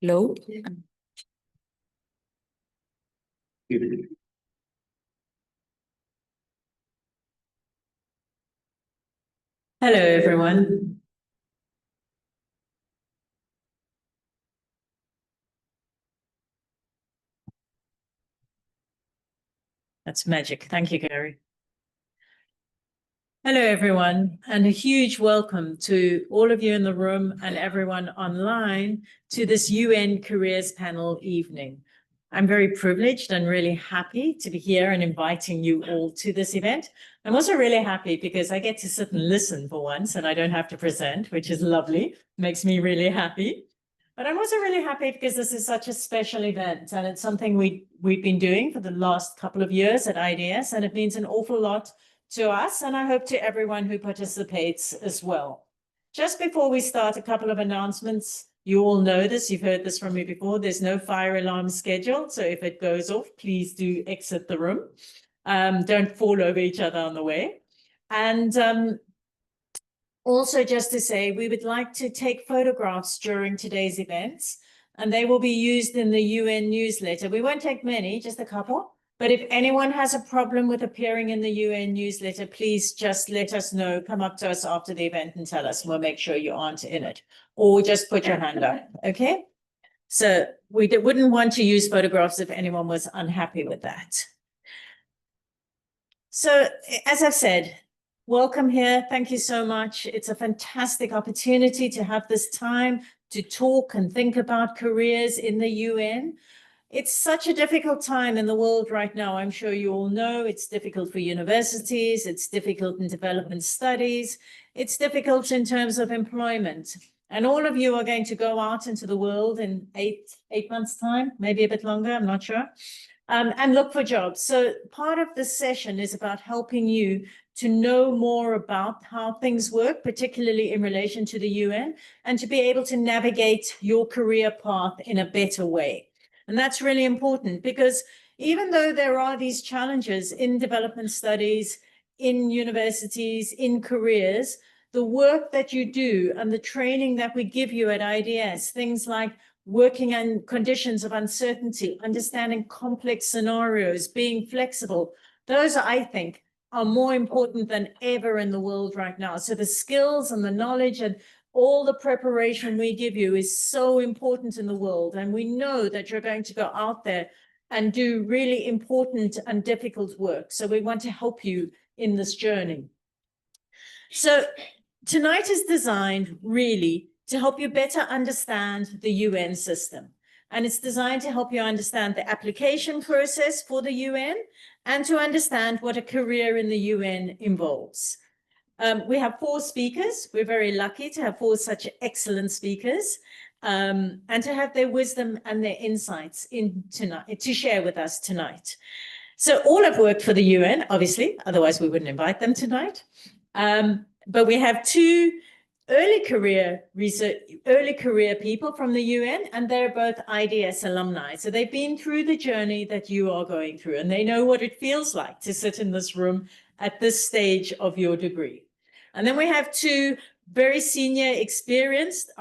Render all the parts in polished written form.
Low. Hello, everyone. That's magic. Thank you, Gary. Hello, everyone, and a huge welcome to all of you in the room and everyone online to this UN Careers Panel evening. I'm very privileged and really happy to be here and inviting you all to this event. I'm also really happy because I get to sit and listen for once and I don't have to present, which is lovely, makes me really happy. But I'm also really happy because this is such a special event and it's something we've been doing for the last couple of years at IDS, and it means an awful lot to us, and I hope to everyone who participates as well. Just before we start, a couple of announcements. You all know this, you've heard this from me before. There's no fire alarm scheduled, so if it goes off, please do exit the room. Don't fall over each other on the way. And also just to say, we would like to take photographs during today's events, and they will be used in the UN newsletter. We won't take many, just a couple. But if anyone has a problem with appearing in the UN newsletter, please just let us know, come up to us after the event and tell us, we'll make sure you aren't in it. Or just put your hand up, okay? So we wouldn't want to use photographs if anyone was unhappy with that. So as I've said, welcome here. Thank you so much. It's a fantastic opportunity to have this time to talk and think about careers in the UN. It's such a difficult time in the world right now. I'm sure you all know it's difficult for universities. It's difficult in development studies. It's difficult in terms of employment. And all of you are going to go out into the world in eight months' time, maybe a bit longer, I'm not sure, and look for jobs. So part of this session is about helping you to know more about how things work, particularly in relation to the UN, and to be able to navigate your career path in a better way. And that's really important because even though there are these challenges in development studies, in universities, in careers, the work that you do and the training that we give you at IDS, things like working in conditions of uncertainty, understanding complex scenarios, being flexible, those, I think, are more important than ever in the world right now. So the skills and the knowledge and all the preparation we give you is so important in the world. And we know that you're going to go out there and do really important and difficult work. So we want to help you in this journey. So tonight is designed really to help you better understand the UN system. And it's designed to help you understand the application process for the UN and to understand what a career in the UN involves. We have 4 speakers. We're very lucky to have 4 such excellent speakers and to have their wisdom and their insights in tonight to share with us tonight. So all have worked for the UN, obviously, otherwise we wouldn't invite them tonight. But we have 2 early career people from the UN, and they're both IDS alumni. So they've been through the journey that you are going through, and they know what it feels like to sit in this room at this stage of your degree. And then we have 2 very senior, experienced,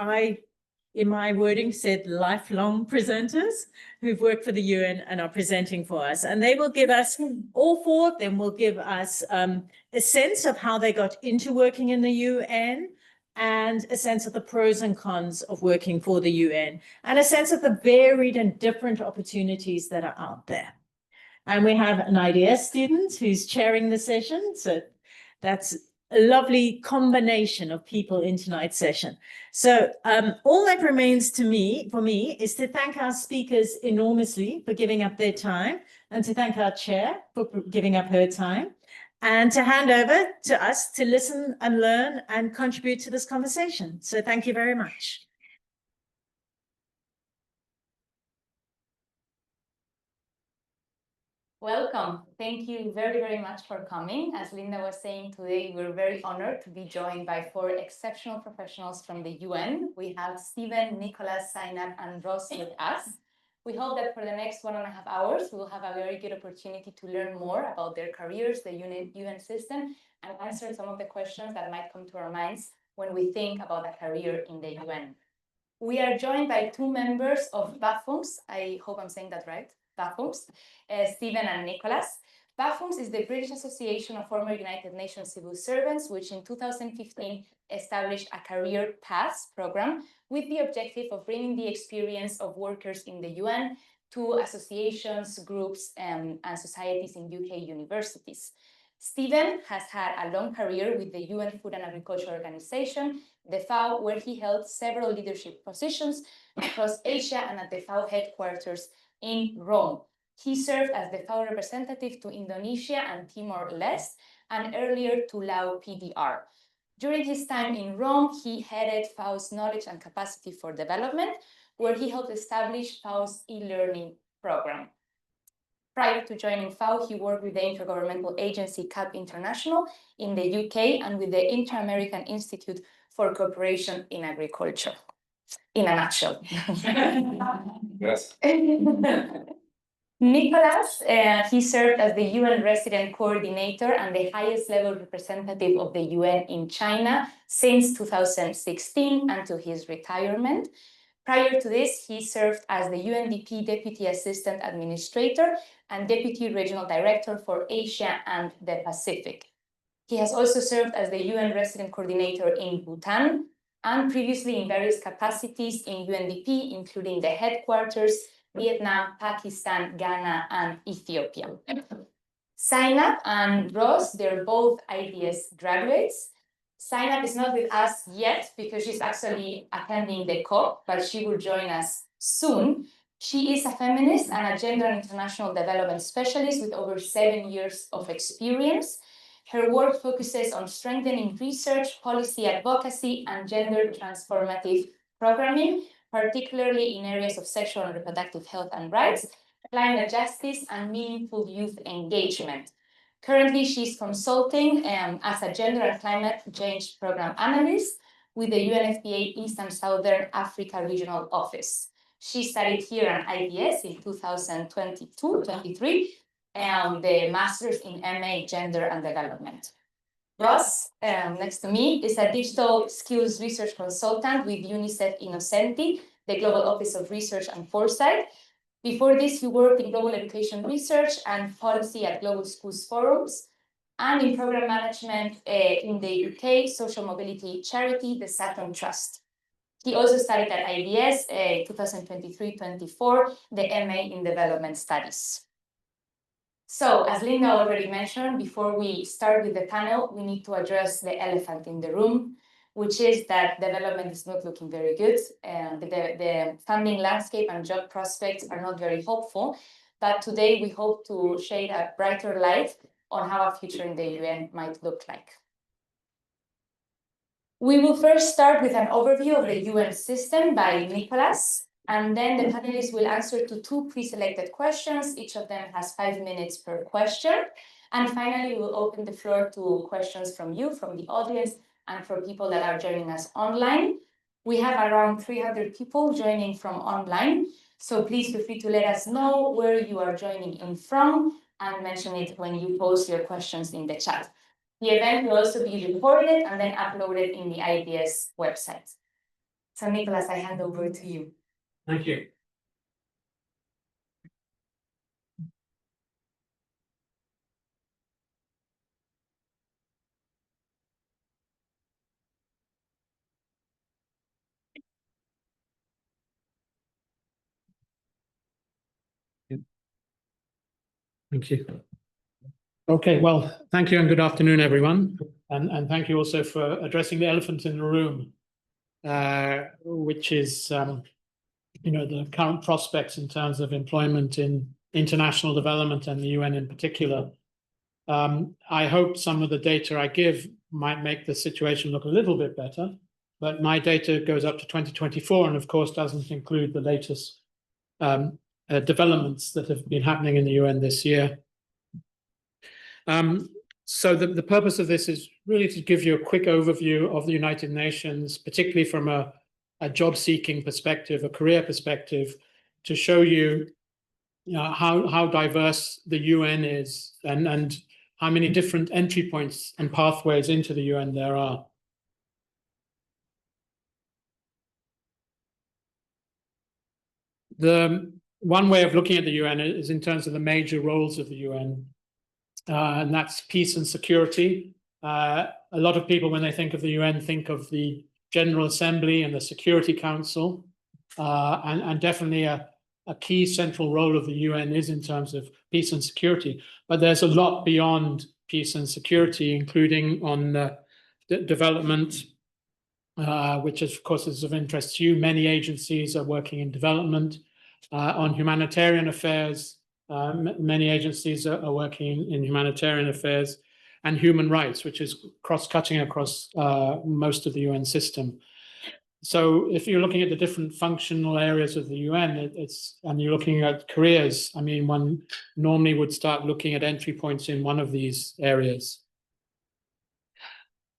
in my wording said lifelong presenters who've worked for the UN and are presenting for us. And they will give us, all 4 of them will give us a sense of how they got into working in the UN and a sense of the pros and cons of working for the UN and a sense of the varied and different opportunities that are out there. And we have an IDS student who's chairing the session. So that's a lovely combination of people in tonight's session. So all that remains for me is to thank our speakers enormously for giving up their time and to thank our chair for giving up her time and to hand over to us to listen and learn and contribute to this conversation. So thank you very much. Welcome. Thank you very, very much for coming. As Linda was saying today, we're very honored to be joined by 4 exceptional professionals from the UN. We have Stephen, Nicholas, Zainab, and Ross with us. We hope that for the next 1.5 hours, we'll have a very good opportunity to learn more about their careers, the UN system, and answer some of the questions that might come to our minds when we think about a career in the UN. We are joined by two members of BAFUMS. I hope I'm saying that right, BAFUMS, Stephen and Nicholas. BAFUMS is the British Association of Former United Nations Civil Servants, which in 2015 established a career paths program with the objective of bringing the experience of workers in the UN to associations, groups, and societies in UK universities. Stephen has had a long career with the UN Food and Agriculture Organization, the FAO, where he held several leadership positions across Asia and at the FAO headquarters in Rome. He served as the FAO representative to Indonesia and Timor-Leste, and earlier to Lao PDR. During his time in Rome, he headed FAO's Knowledge and Capacity for Development, where he helped establish FAO's e-learning program. Prior to joining FAO, he worked with the intergovernmental agency CAP International in the UK and with the Inter-American Institute for Cooperation in Agriculture. In a nutshell. Yes. Nicholas, he served as the UN resident coordinator and the highest level representative of the UN in China since 2016 until his retirement. Prior to this, he served as the UNDP Deputy Assistant Administrator and Deputy Regional Director for Asia and the Pacific. He has also served as the UN Resident Coordinator in Bhutan and previously in various capacities in UNDP, including the headquarters, Vietnam, Pakistan, Ghana, and Ethiopia. Zainab and Ros, they're both IDS graduates. Zainab is not with us yet because she's actually attending the COP, but she will join us soon. She is a feminist and a gender and international development specialist with over 7 years of experience. Her work focuses on strengthening research, policy advocacy, and gender transformative programming, particularly in areas of sexual and reproductive health and rights, climate justice, and meaningful youth engagement. Currently, she's consulting as a gender and climate change program analyst with the UNFPA East and Southern Africa Regional Office. She studied here at IDS in 2022-23, and the Master's in MA Gender and Development. Ros, next to me, is a digital skills research consultant with UNICEF Innocenti, the Global Office of Research and Foresight. Before this, he worked in global education research and policy at Global Schools Forums, and in program management in the UK social mobility charity, the Saturn Trust. He also studied at IDS 2023-24, the MA in Development Studies. So, as Linda already mentioned, before we start with the panel, we need to address the elephant in the room, which is that development is not looking very good. The funding landscape and job prospects are not very hopeful. But today we hope to shed a brighter light on how a future in the UN might look like. We will first start with an overview of the UN system by Nicholas, and then the panelists will answer to two pre-selected questions. Each of them has 5 minutes per question. And finally, we'll open the floor to questions from you, from the audience, and for people that are joining us online. We have around 300 people joining from online, so please feel free to let us know where you are joining in from and mention it when you post your questions in the chat. The event will also be recorded and then uploaded in the IDS website. So Nicholas, I hand over to you. Thank you. Thank you. Okay, well, thank you and good afternoon, everyone. And thank you also for addressing the elephant in the room, which is, the current prospects in terms of employment in international development and the UN in particular. I hope some of the data I give might make the situation look a little bit better, but my data goes up to 2024 and of course doesn't include the latest developments that have been happening in the UN this year. So the purpose of this is really to give you a quick overview of the United Nations, particularly from a job-seeking perspective, a career perspective, to show you, how diverse the UN is and how many different entry points and pathways into the UN there are. The one way of looking at the UN is in terms of the major roles of the UN, and that's peace and security. A lot of people, when they think of the UN, think of the General Assembly and the Security Council, and definitely a key central role of the UN is in terms of peace and security. But there's a lot beyond peace and security, including on development, which of course is of interest to you. Many agencies are working in development. On humanitarian affairs, many agencies are working in humanitarian affairs, and human rights, which is cross-cutting across most of the UN system. So if you're looking at the different functional areas of the UN, and you're looking at careers, I mean, one normally would start looking at entry points in one of these areas.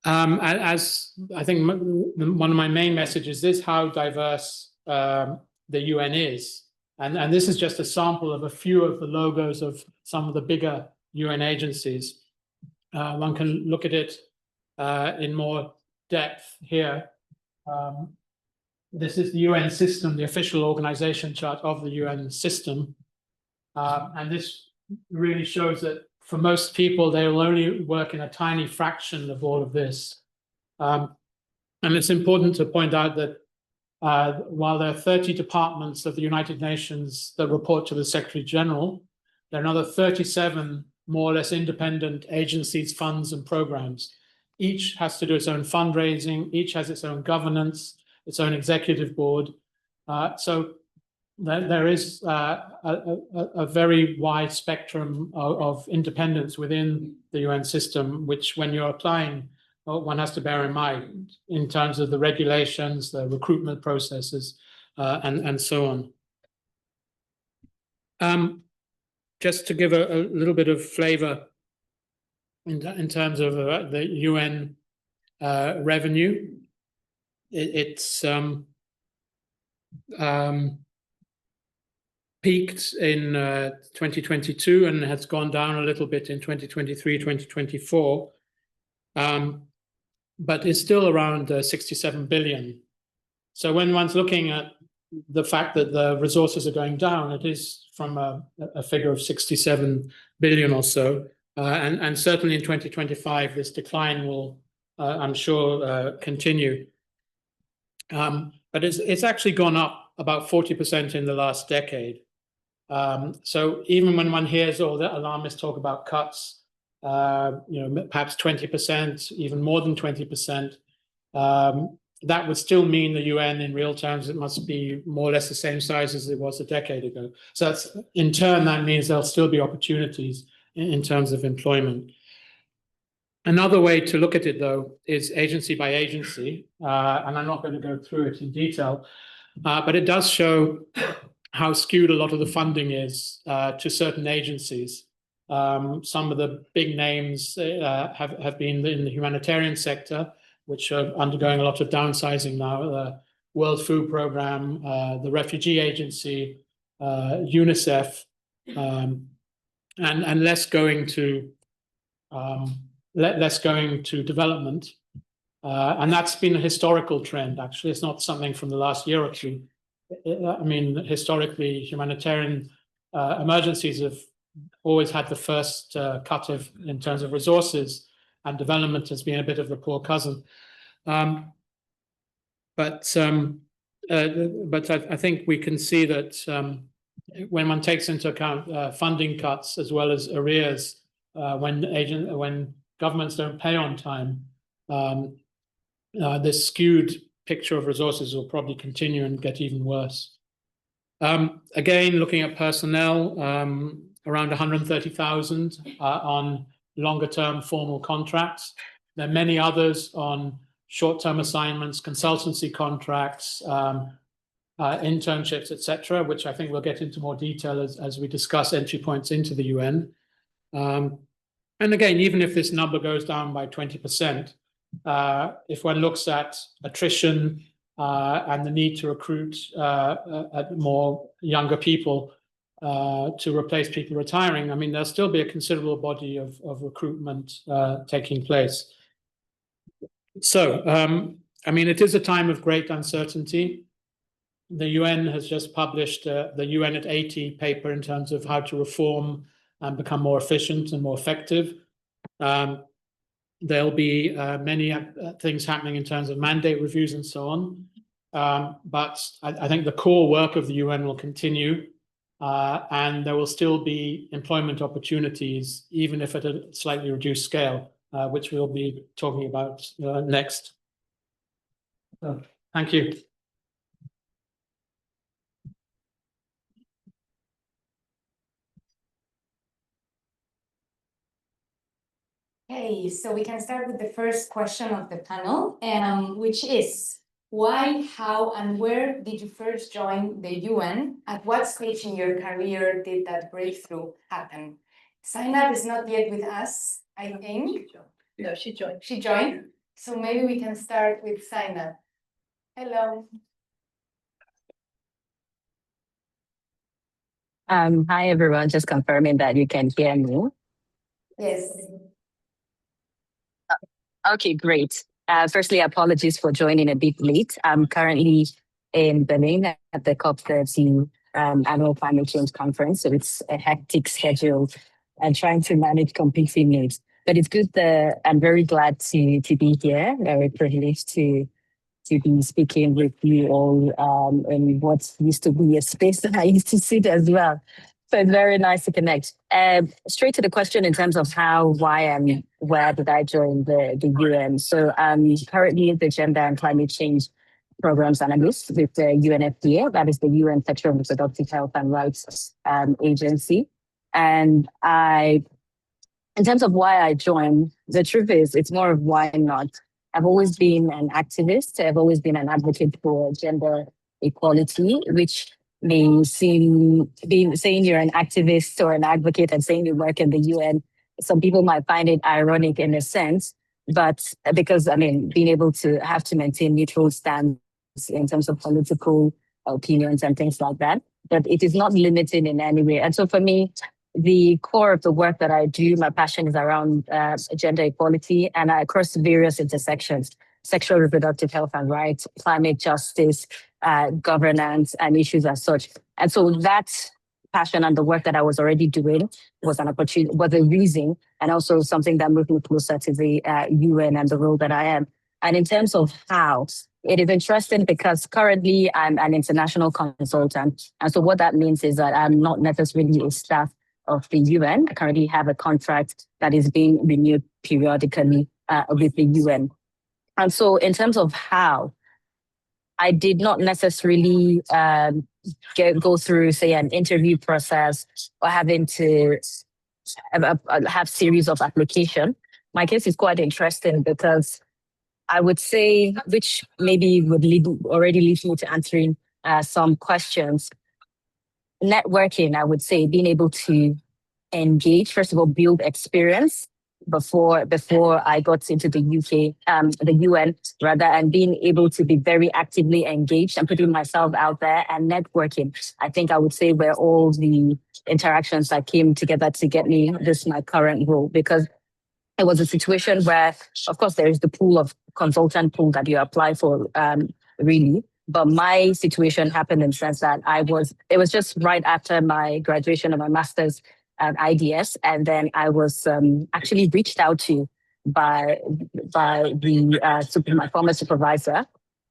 As I think one of my main messages is how diverse the UN is. And this is just a sample of a few of the logos of some of the bigger UN agencies. One can look at it in more depth here. This is the UN system, the official organization chart of the UN system. And this really shows that for most people, they will only work in a tiny fraction of all of this. And it's important to point out that while there are 30 departments of the United Nations that report to the Secretary General, there are another 37 more or less independent agencies, funds, and programs. Each has to do its own fundraising, each has its own governance, its own executive board. So there is a very wide spectrum of independence within the UN system, which when you're applying, one has to bear in mind in terms of the regulations, the recruitment processes, and so on. Just to give a little bit of flavor in terms of the UN revenue, it's peaked in 2022 and has gone down a little bit in 2023, 2024, but it's still around 67 billion. So when one's looking at the fact that the resources are going down, it is from a figure of 67 billion or so. And certainly in 2025, this decline will, I'm sure, continue. But it's actually gone up about 40% in the last decade. So even when one hears all the alarmists talk about cuts, perhaps 20%, even more than 20%, that would still mean the UN in real terms, it must be more or less the same size as it was a decade ago. So that's, in turn, that means there'll still be opportunities in terms of employment. Another way to look at it, though, is agency by agency, and I'm not going to go through it in detail, but it does show how skewed a lot of the funding is to certain agencies. Some of the big names have been in the humanitarian sector, which are undergoing a lot of downsizing now. The World Food Programme, the Refugee Agency, UNICEF, and less going to development. And that's been a historical trend, actually. It's not something from the last year or two. I mean, historically, humanitarian emergencies have always had the first cut in terms of resources, and development has been a bit of the poor cousin. But I think we can see that when one takes into account funding cuts as well as arrears, when governments don't pay on time, this skewed picture of resources will probably continue and get even worse. Again, looking at personnel, around 130,000 on longer-term formal contracts. There are many others on short-term assignments, consultancy contracts, internships, etc., which I think we'll get into more detail as we discuss entry points into the UN. And again, even if this number goes down by 20%, if one looks at attrition and the need to recruit more younger people to replace people retiring, I mean, there'll still be a considerable body of recruitment taking place. So, I mean, it is a time of great uncertainty. the UN has just published the UN at 80 paper in terms of how to reform and become more efficient and more effective. There'll be many things happening in terms of mandate reviews and so on. But I think the core work of the UN will continue, and there will still be employment opportunities, even if at a slightly reduced scale, which we'll be talking about next. So, thank you. Okay, so we can start with the first question of the panel, which is, why, how, and where did you first join the UN? At what stage in your career did that breakthrough happen? Zainab is not yet with us, I think. No, she joined. She joined. So maybe we can start with Zainab. Hello. Hi, everyone. Just confirming that you can hear me. Yes. Okay, great. Firstly, apologies for joining a bit late. I'm currently in Berlin at the COP30 annual climate change conference, so it's a hectic schedule and trying to manage competing needs. But it's good that I'm very glad to be here. Very privileged to be speaking with you all in what used to be a space that I used to sit as well. So it's very nice to connect. Straight to the question in terms of how, why, and where did I join the UN? So I'm currently the Gender and Climate Change Programs Analyst with the UNFPA, that is the UN Sexual and Reproductive Health and Rights Agency. And in terms of why I joined, the truth is it's more of why not. I've always been an activist. I've always been an advocate for gender equality, which may seem, saying you're an activist or an advocate and saying you work in the UN, some people might find it ironic in a sense, but because, I mean, being able to have to maintain neutral stance in terms of political opinions and things like that, but it is not limited in any way. And so for me, the core of the work that I do, my passion is around gender equality and across various intersections, sexual reproductive health and rights, climate justice, governance, and issues as such. And so that passion and the work that I was already doing was an opportunity, was a reason, and also something that moved me closer to the UN and the role that I am. And in terms of how, it is interesting because currently I'm an international consultant. And so what that means is that I'm not necessarily a staff of the UN. I currently have a contract that is being renewed periodically with the UN. And so in terms of how, I did not necessarily go through, say, an interview process or having to have series of application. My case is quite interesting because I would say, which maybe would already lead me to answering some questions. Networking, I would say, being able to engage, first of all, build experience before I got into the the UN rather, and being able to be very actively engaged and putting myself out there and networking. I think I would say were all the interactions that came together to get me my current role, because it was a situation where, of course, there is the consultant pool that you apply for, really. But my situation happened in the sense that it was just right after my graduation of my master's at IDS. And then I was actually reached out to by my former supervisor.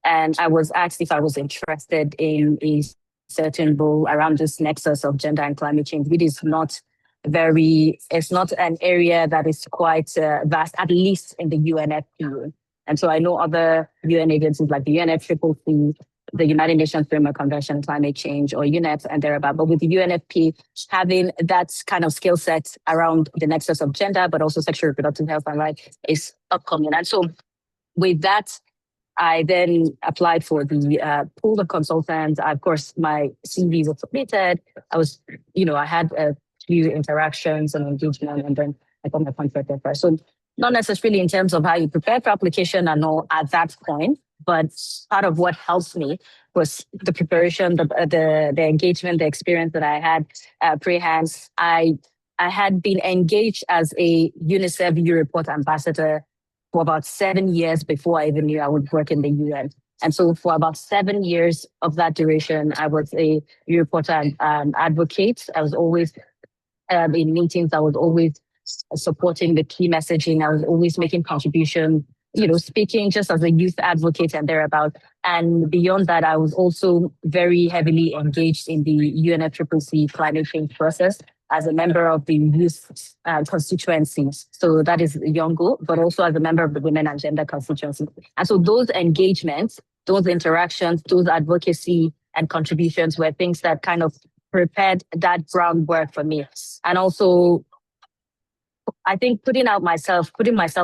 And I was asked if I was interested in a certain role around this nexus of gender and climate change, which is it's not an area that is quite vast, at least in the UNFPA. And so I know other UN agencies like the UNFCCC, the United Nations Framework Convention on Climate Change, or UNEP and thereabout. But with the UNFP, having that kind of skill set around the nexus of gender, but also sexual reproductive health and rights is upcoming. And so with that, I then applied for the pool of consultants. Of course, my CV was submitted. I had a few interactions and engagement, and then I got my contract at first. So not necessarily in terms of how you prepare for application and all at that point, but part of what helped me was the preparation, the engagement, the experience that I had pre-hand. I had been engaged as a UNICEF Report ambassador for about 7 years before I even knew I would work in the UN. And so for about 7 years of that duration, I was a reporter and advocate. I was always in meetings. I was always supporting the key messaging. I was always making contribution, speaking just as a youth advocate and thereabout. And beyond that, I was also very heavily engaged in the UNFCCC climate change process as a member of the youth constituencies. So that is Yongo, but also as a member of the women and gender constituency. And so those engagements, those interactions, those advocacy and contributions were things that kind of prepared that groundwork for me. And also, I think putting myself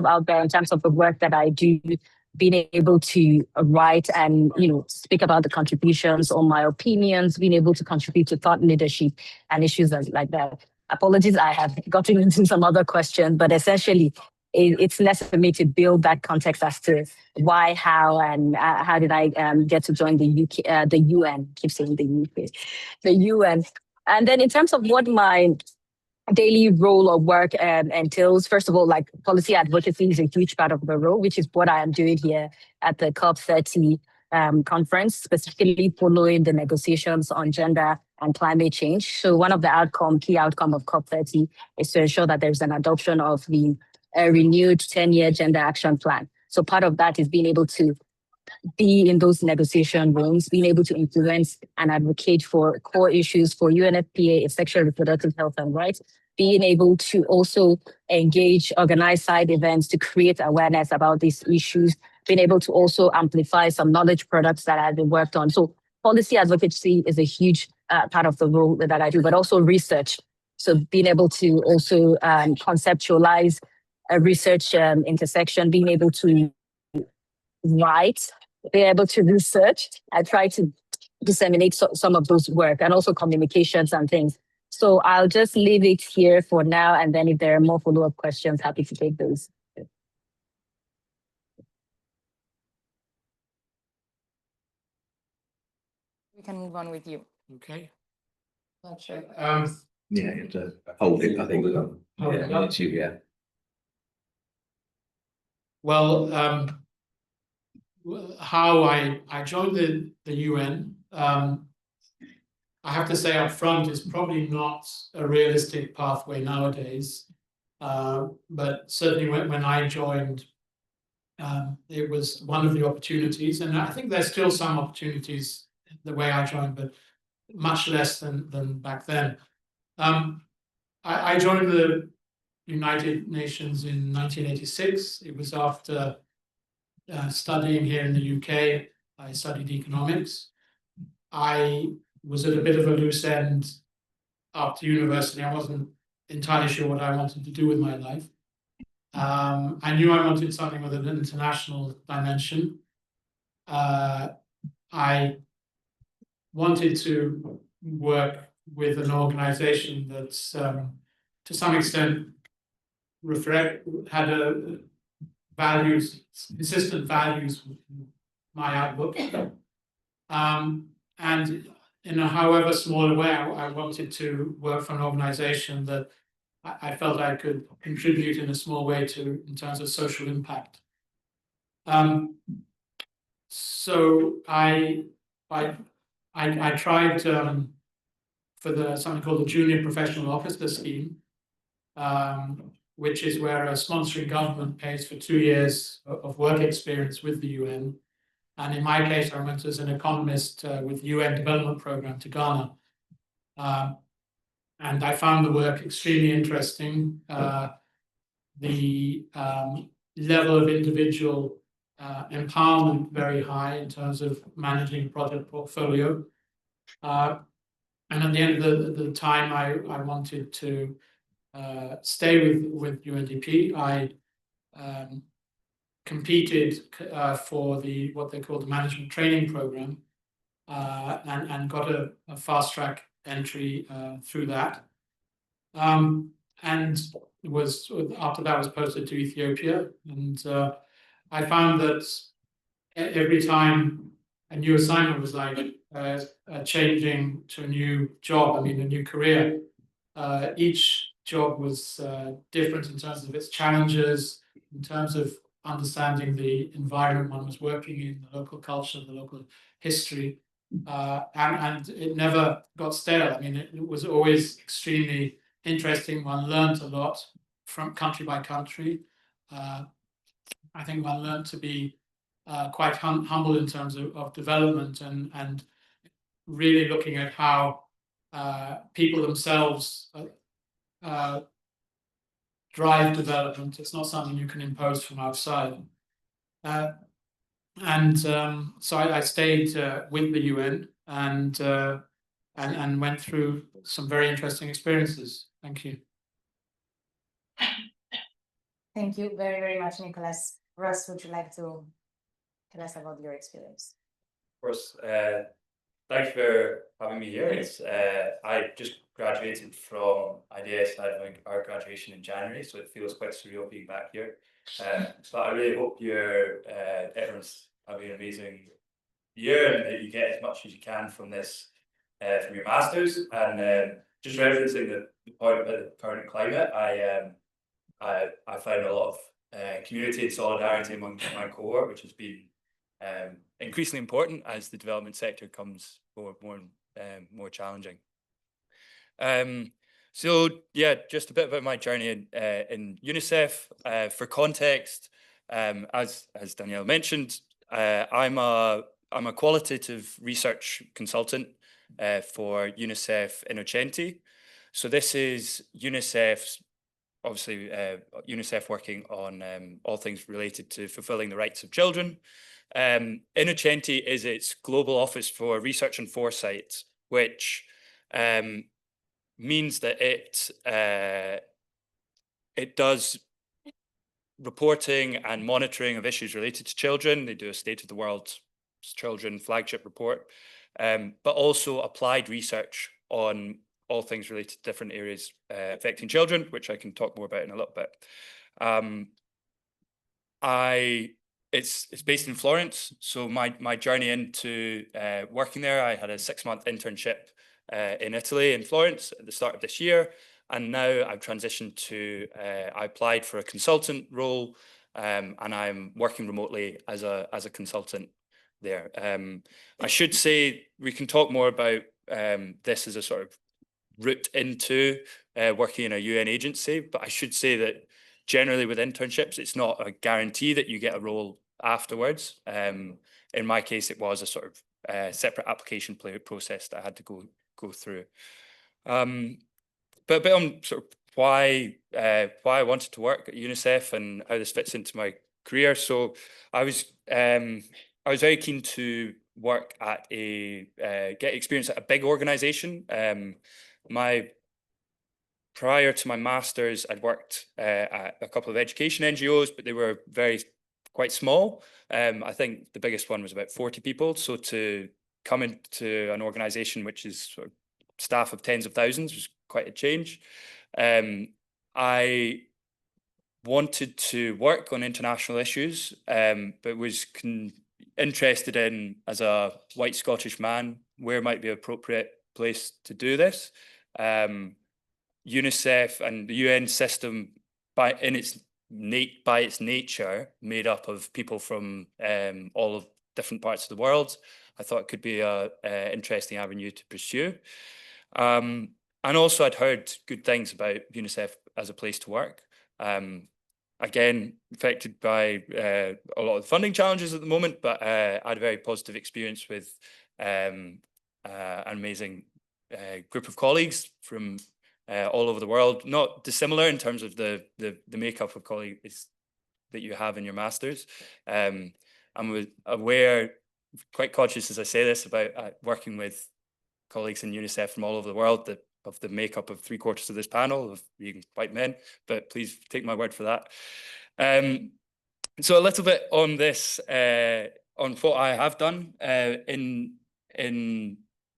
out there in terms of the work that I do, being able to write and speak about the contributions or my opinions, being able to contribute to thought leadership and issues like that. Apologies, I have gotten into some other questions, but essentially it's less for me to build that context as to why, how, and how did I get to join the UN. Keep saying the UN. And then in terms of what my daily role or work entails, first of all, like policy advocacy is a huge part of the role, which is what I am doing here at the COP30 conference, specifically following the negotiations on gender and climate change. So one of the key outcome of COP30 is to ensure that there's an adoption of the renewed 10-year gender action plan. So part of that is being able to be in those negotiation rooms, being able to influence and advocate for core issues for UNFPA, sexual reproductive health and rights, being able to also engage, organize side events to create awareness about these issues, being able to also amplify some knowledge products that have been worked on. So policy advocacy is a huge part of the role that I do, but also research. So being able to also conceptualize a research intersection, being able to write, be able to research. I try to disseminate some of those work and also communications and things. So I'll just leave it here for now. And then if there are more follow-up questions, happy to take those. We can move on with you. Okay. Not sure. Yeah, you have to hold it, I think. Yeah, it's you, yeah. Well, how I joined the UN, I have to say up front, is probably not a realistic pathway nowadays. But certainly when I joined, it was one of the opportunities, and I think there's still some opportunities the way I joined, but much less than back then. I joined the United Nations in 1986. It was after studying here in the UK. I studied economics. I was at a bit of a loose end after university. I wasn't entirely sure what I wanted to do with my life. I knew I wanted something with an international dimension. I wanted to work with an organization that's to some extent had a consistent values with my outlook. And in a however small way, I wanted to work for an organization that I felt I could contribute in a small way to in terms of social impact. So I tried for something called the Junior Professional Officer Scheme, which is where a sponsoring government pays for 2 years of work experience with the UN. And in my case, I went as an economist with UN Development Program to Ghana. And I found the work extremely interesting. The level of individual empowerment very high in terms of managing project portfolio. And at the end of the time, I wanted to stay with UNDP. I competed for what they call the management training program, and got a fast track entry through that. And after that was posted to Ethiopia, and I found that every time a new assignment was like changing to a new job, a new career. Each job was different in terms of its challenges, in terms of understanding the environment one was working in, the local culture, the local history, and it never got stale. I mean, it was always extremely interesting. One learned a lot from country by country. I think one learned to be quite humble in terms of development and really looking at how people themselves drive development. It's not something you can impose from outside. So I stayed with the UN and went through some very interesting experiences. Thank you. Thank you very, very much, Nicholas. Russ, would you like to tell us about your experience? Of course. Thanks for having me here. I just graduated from IDS, had our graduation in January, so it feels quite surreal being back here. So I really hope everyone's having an amazing year and that you get as much as you can from this, from your masters. And just referencing the point about the current climate, I find a lot of community and solidarity among my cohort, which has been increasingly important as the development sector becomes more challenging. So yeah, just a bit about my journey in UNICEF. For context, as Danielle mentioned, I'm a qualitative research consultant for UNICEF Innocenti. So this is UNICEF's, obviously UNICEF working on all things related to fulfilling the rights of children. Innocenti is its global office for research and foresight, which means that it does reporting and monitoring of issues related to children. They do a State of the World Children flagship report, but also applied research on all things related to different areas affecting children, which I can talk more about in a little bit. It's based in Florence, so my journey into working there, I had a 6-month internship in Italy, in Florence, at the start of this year, and now I've transitioned to, I applied for a consultant role, and I'm working remotely as a consultant there. I should say, we can talk more about this as a sort of route into working in a UN agency, but I should say that generally with internships, it's not a guarantee that you get a role afterwards. In my case, it was a sort of separate application process that I had to go through. But a bit on sort of why I wanted to work at UNICEF and how this fits into my career. So I was very keen to work at get experience at a big organization. Prior to my master's, I'd worked at a couple of education NGOs, but they were quite small. I think the biggest one was about 40 people. So to come into an organization which is sort of staff of tens of thousands was quite a change. I wanted to work on international issues, but was interested in, as a white Scottish man, where might be an appropriate place to do this. UNICEF and the UN system, by its nature, made up of people from all of different parts of the world. I thought it could be an interesting avenue to pursue. And also, I'd heard good things about UNICEF as a place to work. Again, affected by a lot of funding challenges at the moment, but I had a very positive experience with an amazing group of colleagues from all over the world, not dissimilar in terms of the makeup of colleagues that you have in your masters. I'm aware, quite conscious as I say this, about working with colleagues in UNICEF from all over the world, of the makeup of 3/4 of this panel of being white men, but please take my word for that. So a little bit on this, on what I have done in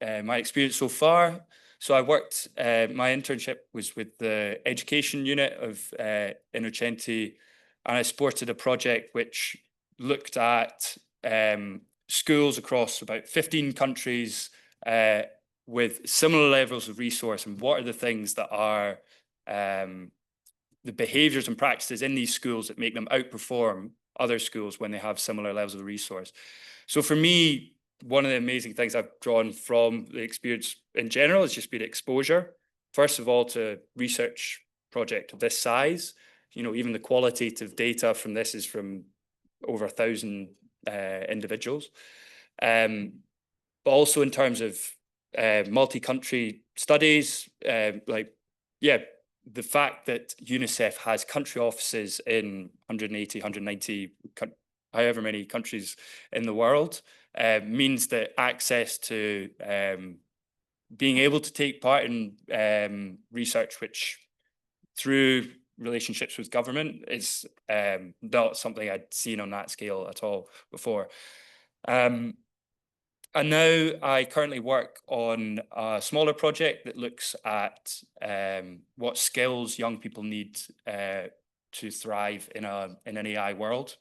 my experience so far. So I worked, my internship was with the education unit of Innocenti, and I supported a project which looked at schools across about 15 countries with similar levels of resource, and what are the things that are the behaviours and practices in these schools that make them outperform other schools when they have similar levels of resource. So for me, one of the amazing things I've drawn from the experience in general has just been exposure. First of all, to research project of this size, you know, even the qualitative data from this is from over 1,000 individuals. But also in terms of multi-country studies, the fact that UNICEF has country offices in 180, 190, however many countries in the world, means that access to being able to take part in research, which through relationships with government is not something I'd seen on that scale at all before. And now I currently work on a smaller project that looks at what skills young people need to thrive in an AI world.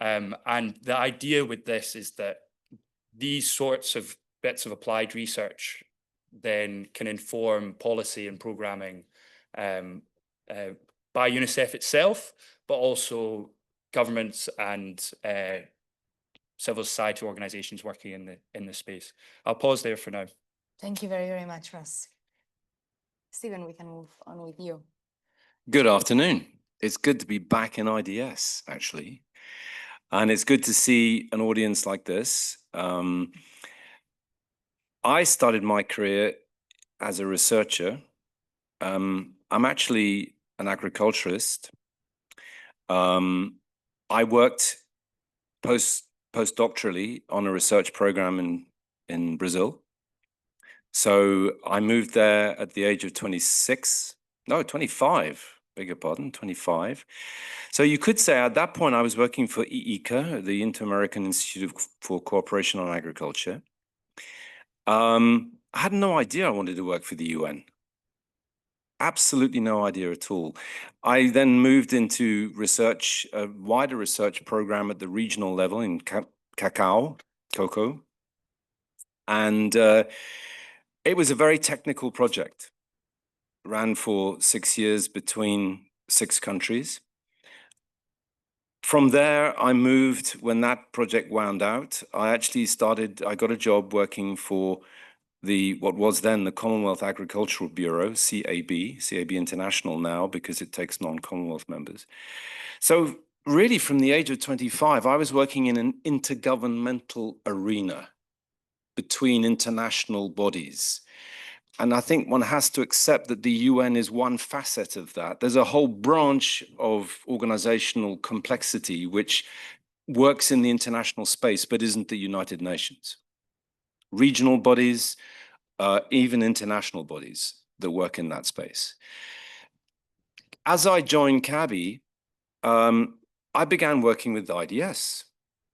And the idea with this is that these sorts of bits of applied research then can inform policy and programming by UNICEF itself, but also governments and civil society organizations working in the space. I'll pause there for now. Thank you very, very much, Ross. Stephen, we can move on with you. Good afternoon. It's good to be back in IDS, actually. And it's good to see an audience like this. I started my career as a researcher. I'm actually an agriculturist. I worked postdoctorally on a research program in Brazil. So I moved there at the age of 25, beg your pardon, 25. So you could say at that point I was working for IICA, the Inter-American Institute for Cooperation on Agriculture. I had no idea I wanted to work for the UN. Absolutely no idea at all. I then moved into research, a wider research program at the regional level in cocoa. And it was a very technical project. Ran for 6 years between 6 countries. From there, I moved, when that project wound out, I got a job working for what was then the Commonwealth Agricultural Bureau, CAB International now, because it takes non-Commonwealth members. So really from the age of 25, I was working in an intergovernmental arena between international bodies. And I think one has to accept that the UN is one facet of that. There's a whole branch of organizational complexity which works in the international space, but isn't the United Nations. Regional bodies, even international bodies that work in that space. As I joined CABI, I began working with IDS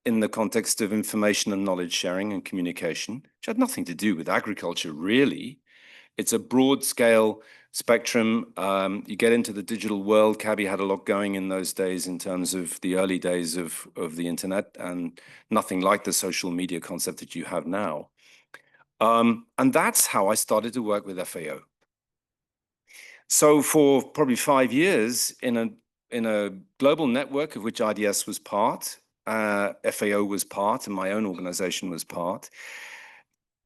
in the context of information and knowledge sharing and communication, which had nothing to do with agriculture, really. It's a broad scale spectrum. You get into the digital world. CABI had a lot going in those days in terms of the early days of the internet, and nothing like the social media concept that you have now. And that's how I started to work with FAO. So for probably 5 years in a global network of which IDS was part, FAO was part, and my own organization was part,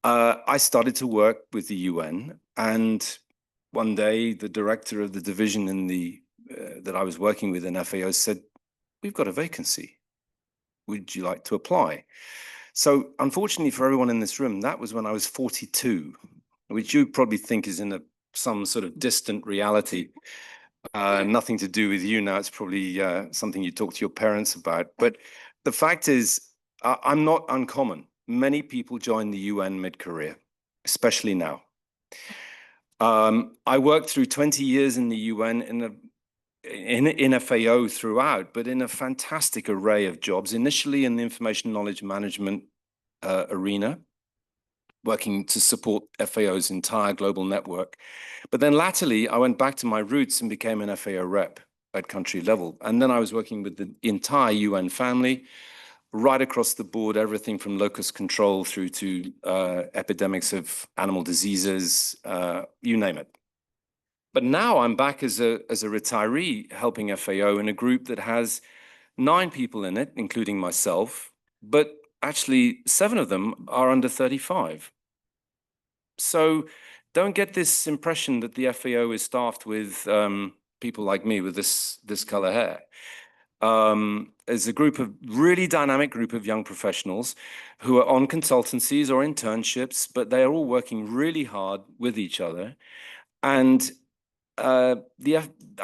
I started to work with the UN. And one day, the director of the division that I was working with in FAO said, "We've got a vacancy. Would you like to apply?" So unfortunately for everyone in this room, that was when I was 42, which you probably think is in some sort of distant reality. Nothing to do with you now. It's probably something you talk to your parents about. But the fact is, I'm not uncommon. Many people join the UN mid-career, especially now. I worked through 20 years in the UN in FAO throughout, but in a fantastic array of jobs, initially in the information knowledge management arena, working to support FAO's entire global network. But then latterly, I went back to my roots and became an FAO rep at country level. And then I was working with the entire UN family, right across the board, everything from locust control through to epidemics of animal diseases, you name it. But now I'm back as a retiree helping FAO in a group that has 9 people in it, including myself, but actually 7 of them are under 35. So don't get this impression that the FAO is staffed with people like me with this color hair. There's a really dynamic group of young professionals who are on consultancies or internships, but they are all working really hard with each other. And I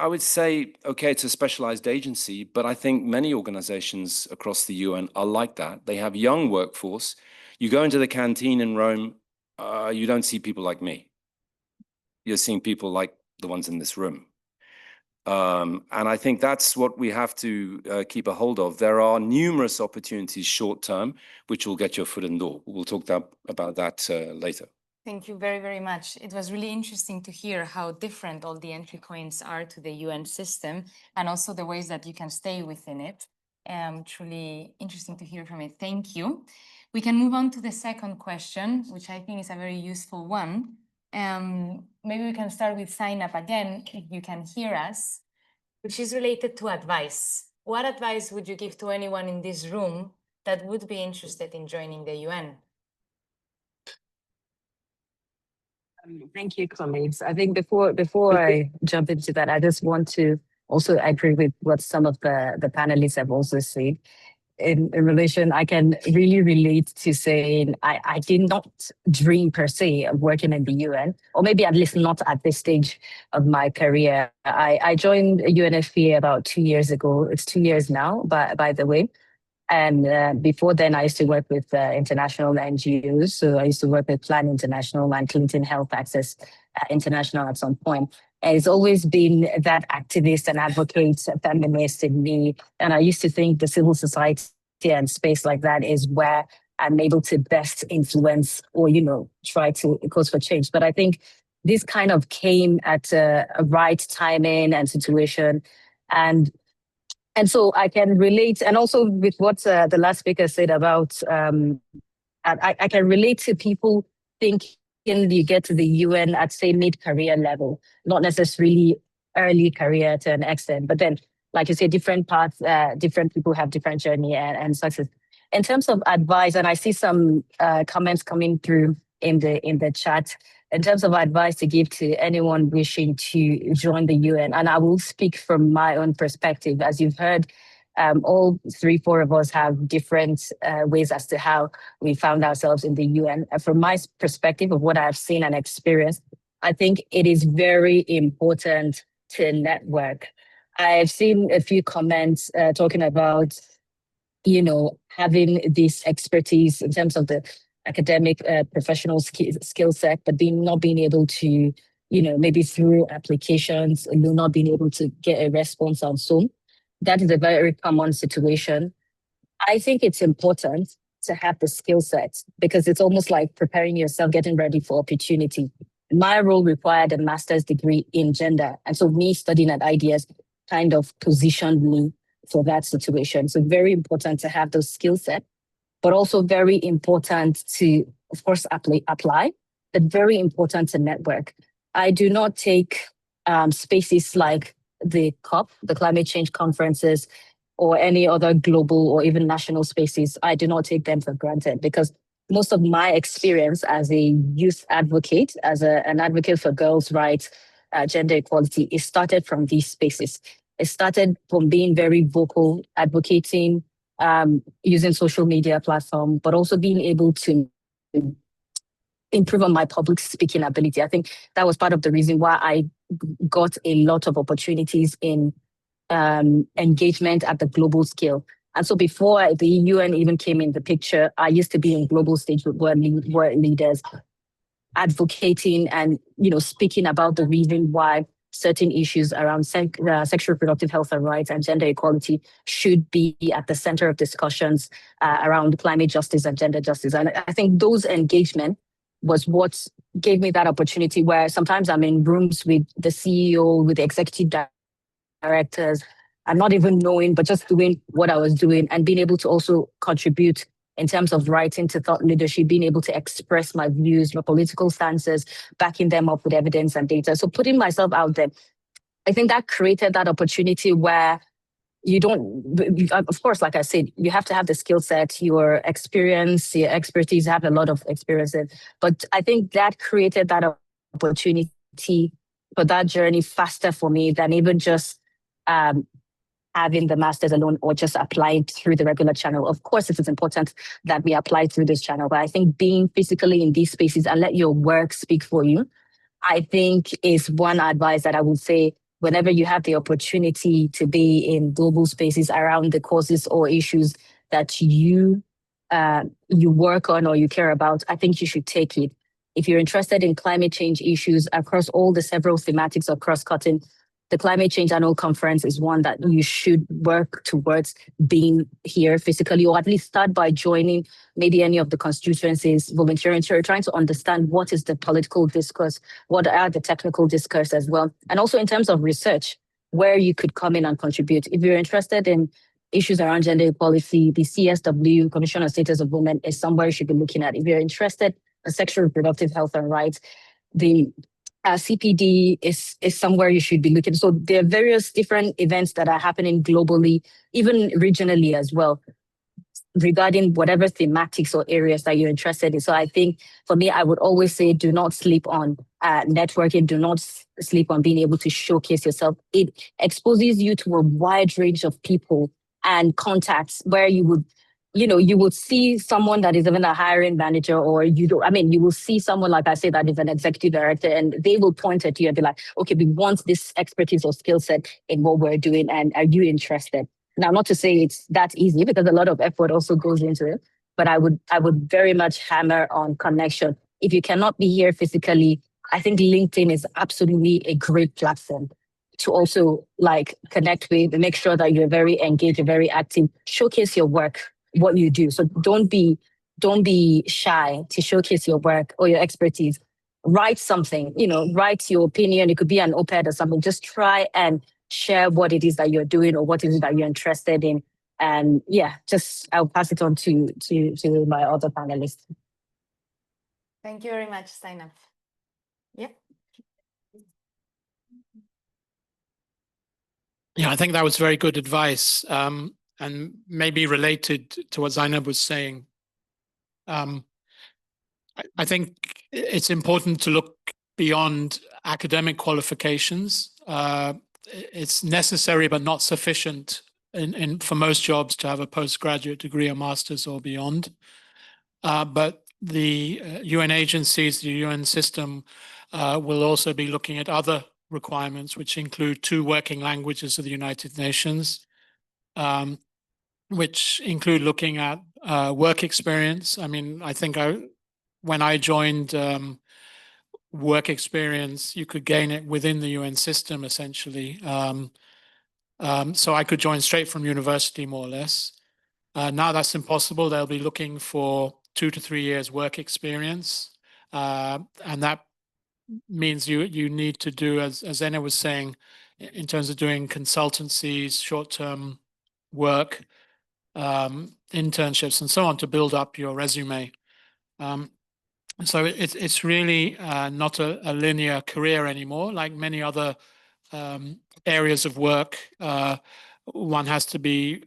would say, okay, it's a specialized agency, but I think many organizations across the UN are like that. They have young workforce. You go into the canteen in Rome, you don't see people like me. You're seeing people like the ones in this room. And I think that's what we have to keep a hold of. There are numerous opportunities short term, which will get your foot in the door. We'll talk about that later. Thank you very, very much. It was really interesting to hear how different all the entry points are to the UN system and also the ways that you can stay within it. Truly interesting to hear from it. Thank you. We can move on to the second question, which I think is a very useful one. Maybe we can start with Zainab again, if you can hear us, which is related to advice. What advice would you give to anyone in this room that would be interested in joining the UN? Thank you, colleagues. I think before I jump into that, I just want to also agree with what some of the panelists have also said. In relation, I can really relate to saying I did not dream per se of working in the UN, or maybe at least not at this stage of my career. I joined UNFPA about 2 years ago. It's 2 years now, by the way. And before then, I used to work with international NGOs. So I used to work with Plan International and Clinton Health Access International at some point. And it's always been that activist and advocate, feminist in me. And I used to think the civil society and space like that is where I'm able to best influence or, try to cause for change. But I think this kind of came at a right timing and situation. And so I can relate, and also with what the last speaker said about, I can relate to people thinking you get to the UN at, say, mid-career level, not necessarily early career to an extent. But then, like you say, different paths, different people have different journey and success. In terms of advice, and I see some comments coming through in the chat, in terms of advice to give to anyone wishing to join the UN, and I will speak from my own perspective. As you've heard, all 3-4 of us have different ways as to how we found ourselves in the UN. From my perspective of what I've seen and experienced, I think it is very important to network. I've seen a few comments talking about, having this expertise in terms of the academic professional skill set, but not being able to, maybe through applications, not being able to get a response on Zoom. That is a very common situation. I think it's important to have the skill set because it's almost like preparing yourself, getting ready for opportunity. My role required a master's degree in gender. And so me studying at IDS kind of positioned me for that situation. So very important to have those skill set, but also very important to, of course, apply, but very important to network. I do not take spaces like the COP, the climate change conferences, or any other global or even national spaces. I do not take them for granted because most of my experience as a youth advocate, as an advocate for girls' rights, gender equality, it started from these spaces. It started from being very vocal, advocating, using social media platform, but also being able to improve on my public speaking ability. I think that was part of the reason why I got a lot of opportunities in engagement at the global scale. And so before the UN even came in the picture, I used to be in global stage with world leaders, advocating and speaking about the reason why certain issues around sexual reproductive health and rights and gender equality should be at the center of discussions around climate justice and gender justice. And I think those engagement was what gave me that opportunity where sometimes I'm in rooms with the CEO, with the executive directors, and not even knowing, but just doing what I was doing and being able to also contribute in terms of writing to thought leadership, being able to express my views, my political stances, backing them up with evidence and data. So putting myself out there, I think that created that opportunity where you don't, of course, like I said, you have to have the skill set, your experience, your expertise, have a lot of experience. But I think that created that opportunity for that journey faster for me than even just having the master's alone or just applying through the regular channel. Of course, it is important that we apply through this channel, but I think being physically in these spaces and let your work speak for you, I think is one advice that I would say whenever you have the opportunity to be in global spaces around the causes or issues that you work on or you care about, I think you should take it. If you're interested in climate change issues across all the several thematics of cross-cutting, the Climate Change Annual Conference is one that you should work towards being here physically, or at least start by joining maybe any of the constituencies, volunteering, trying to understand what is the political discourse, what are the technical discourse as well. And also in terms of research, where you could come in and contribute. If you're interested in issues around gender equality, the CSW, Commission on Status of Women, is somewhere you should be looking at. If you're interested in sexual reproductive health and rights, the CPD is somewhere you should be looking. So there are various different events that are happening globally, even regionally as well, regarding whatever thematics or areas that you're interested in. So I think for me, I would always say, do not sleep on networking, do not sleep on being able to showcase yourself. It exposes you to a wide range of people and contacts where you would, you would see someone that is even a hiring manager, or you will see someone, like I say, that is an executive director, and they will point at you and be like, okay, we want this expertise or skill set in what we're doing, and are you interested? Now, not to say it's that easy, because a lot of effort also goes into it, but I would very much hammer on connection. If you cannot be here physically, I think LinkedIn is absolutely a great platform to also connect with and make sure that you're very engaged, you're very active, showcase your work, what you do. So don't be shy to showcase your work or your expertise. Write something, write your opinion. It could be an op-ed or something. Just try and share what it is that you're doing or what it is that you're interested in. And yeah, I'll pass it on to my other panelists. Thank you very much, Zainab. Yeah. Yeah, I think that was very good advice, and maybe related to what Zainab was saying. I think it's important to look beyond academic qualifications. It's necessary but not sufficient for most jobs to have a postgraduate degree, a master's or beyond. But the UN agencies, the UN system will also be looking at other requirements, which include 2 working languages of the United Nations, which include looking at work experience. I mean, I think when I joined, work experience, you could gain it within the UN system, essentially. So I could join straight from university, more or less. Now that's impossible. They'll be looking for 2 to 3 years work experience. And that means you need to do, as Anna was saying, in terms of doing consultancies, short-term work, internships, and so on, to build up your resume. So it's really not a linear career anymore. Like many other areas of work, one has to be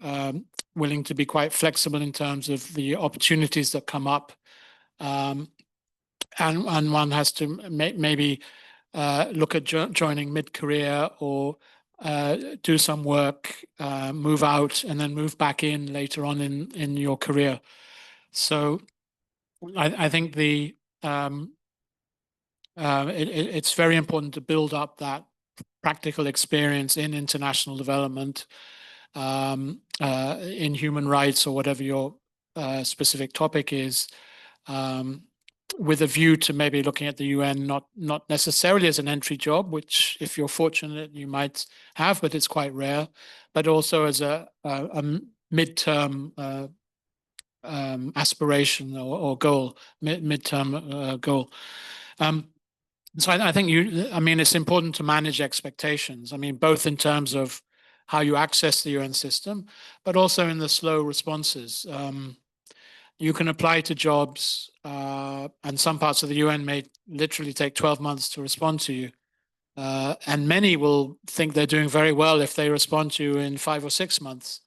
willing to be quite flexible in terms of the opportunities that come up, and one has to maybe look at joining mid-career, or do some work, move out, and then move back in later on in your career. So I think it's very important to build up that practical experience in international development, in human rights, or whatever your specific topic is, with a view to maybe looking at the UN, not necessarily as an entry job, which if you're fortunate you might have, but it's quite rare, but also as a midterm aspiration or goal, midterm goal. So I think it's important to manage expectations. I mean, both in terms of how you access the UN system, but also in the slow responses. You can apply to jobs, and some parts of the UN may literally take 12 months to respond to you. And many will think they're doing very well if they respond to you in 5 or 6 months.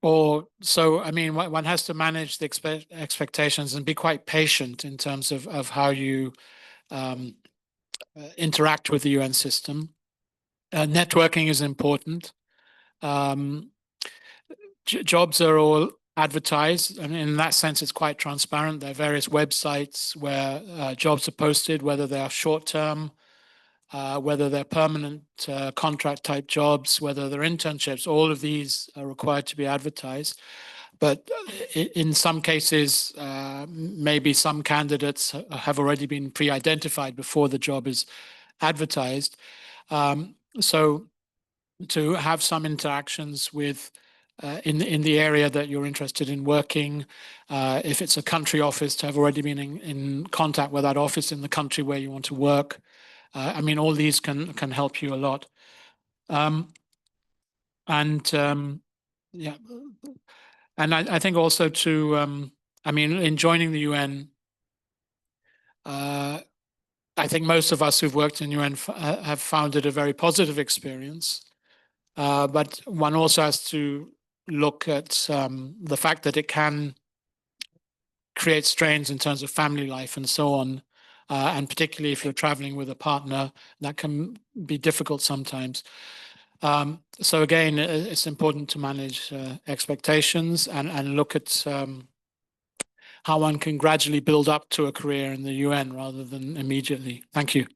So, I mean, one has to manage the expectations and be quite patient in terms of how you interact with the UN system. Networking is important. Jobs are all advertised, and in that sense, it's quite transparent. There are various websites where jobs are posted, whether they are short-term, whether they're permanent contract type jobs, whether they're internships. All of these are required to be advertised. But in some cases, maybe some candidates have already been pre-identified before the job is advertised. So to have some interactions with in the area that you're interested in working, if it's a country office, to have already been in contact with that office in the country where you want to work. I mean, all these can help you a lot. Yeah, and I think also to, I mean, in joining the UN, I think most of us who've worked in UN have found it a very positive experience. But one also has to look at the fact that it can create strains in terms of family life and so on. And particularly if you're traveling with a partner, that can be difficult sometimes. So again, it's important to manage expectations and look at how one can gradually build up to a career in the UN rather than immediately. Thank you.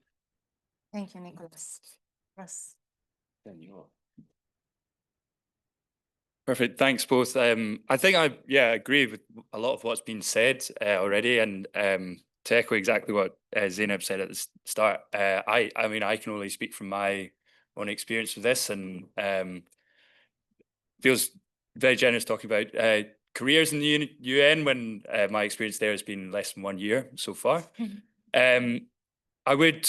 Thank you, Nicholas. Russ. Perfect. Thanks both. I think I agree with a lot of what's been said already, and to echo exactly what Zainab said at the start. I mean, I can only speak from my own experience with this, and feels very generous talking about careers in the UN when my experience there has been less than 1 year so far. I would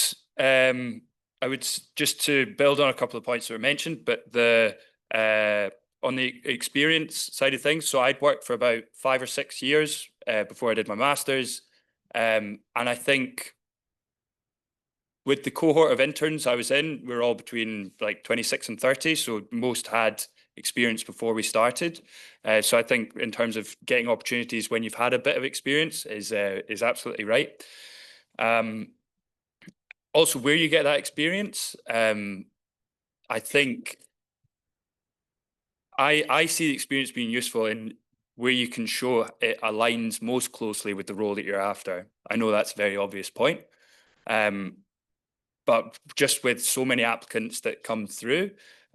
just to build on a couple of points that were mentioned, but on the experience side of things, so I'd worked for about 5 or 6 years before I did my master's, and I think with the cohort of interns I was in, we were all between like 26 and 30, so most had experience before we started. So I think in terms of getting opportunities when you've had a bit of experience is absolutely right. Also, where you get that experience, I think I see the experience being useful in where you can show it aligns most closely with the role that you're after. I know that's a very obvious point, but just with so many applicants that come through,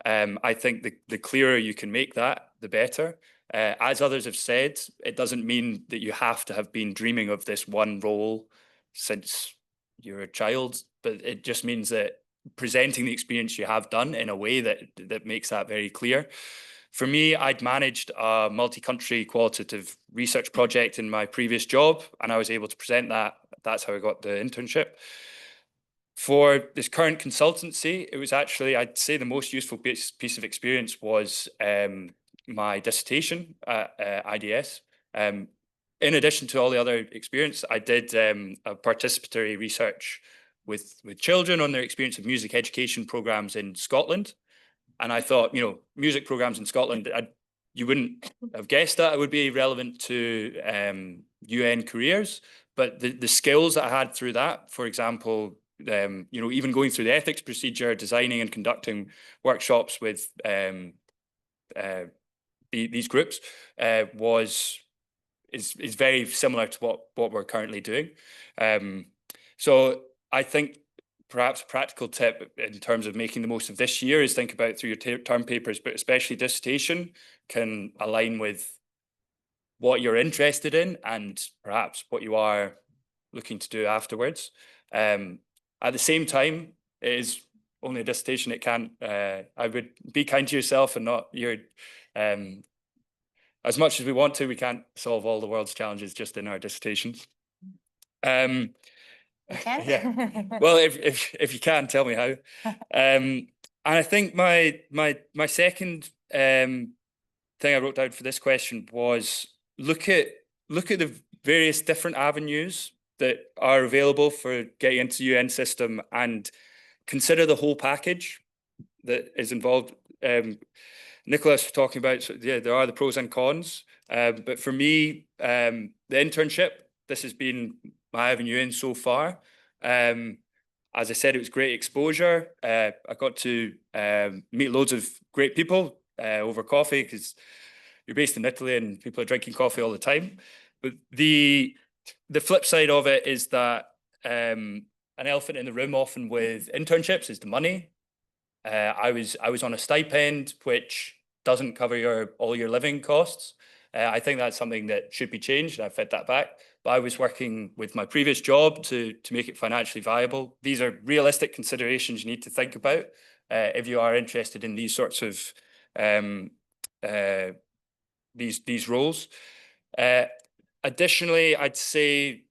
I think the clearer you can make that, the better. As others have said, it doesn't mean that you have to have been dreaming of this one role since you're a child, but it just means that presenting the experience you have done in a way that makes that very clear. For me, I'd managed a multi-country qualitative research project in my previous job, and I was able to present that. That's how I got the internship. For this current consultancy, it was actually, I'd say the most useful piece of experience was my dissertation at IDS. In addition to all the other experience, I did a participatory research with children on their experience of music education programs in Scotland. And I thought, you know, music programs in Scotland, you wouldn't have guessed that it would be relevant to UN careers, but the skills that I had through that, for example, you know, even going through the ethics procedure, designing and conducting workshops with these groups is very similar to what we're currently doing. So I think perhaps a practical tip in terms of making the most of this year is think about through your term papers, but especially dissertation can align with what you're interested in and perhaps what you are looking to do afterwards. At the same time, it is only a dissertation. It can't, I would be kind to yourself and not your, as much as we want to, we can't solve all the world's challenges just in our dissertations. Yeah. Well, if you can, tell me how. And I think my second thing I wrote down for this question was look at the various different avenues that are available for getting into the UN system and consider the whole package that is involved. Nicholas was talking about, so yeah, there are the pros and cons, but for me, the internship, this has been my avenue in so far. As I said, it was great exposure. I got to meet loads of great people over coffee, because you're based in Italy and people are drinking coffee all the time. But the flip side of it is that an elephant in the room often with internships is the money. I was on a stipend which doesn't cover all your living costs. I think that's something that should be changed, and I fed that back. But I was working with my previous job to make it financially viable. These are realistic considerations you need to think about if you are interested in these sorts of these roles. Additionally, I'd say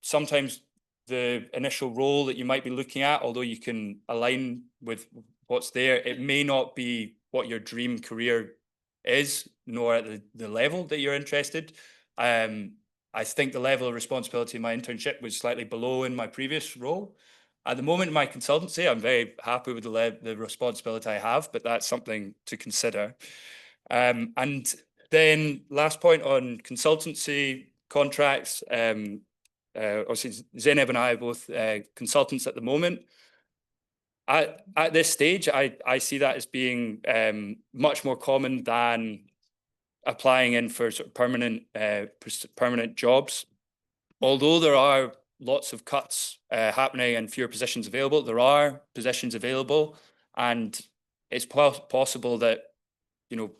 sometimes the initial role that you might be looking at, although you can align with what's there, it may not be what your dream career is, nor at the level that you're interested. I think the level of responsibility in my internship was slightly below in my previous role. At the moment in my consultancy, I'm very happy with the responsibility I have, but that's something to consider. And then last point on consultancy contracts, obviously Zainab and I are both consultants at the moment. At this stage, I see that as being much more common than applying in for sort of permanent jobs. Although there are lots of cuts happening and fewer positions available, there are positions available, and it's possible that, you know,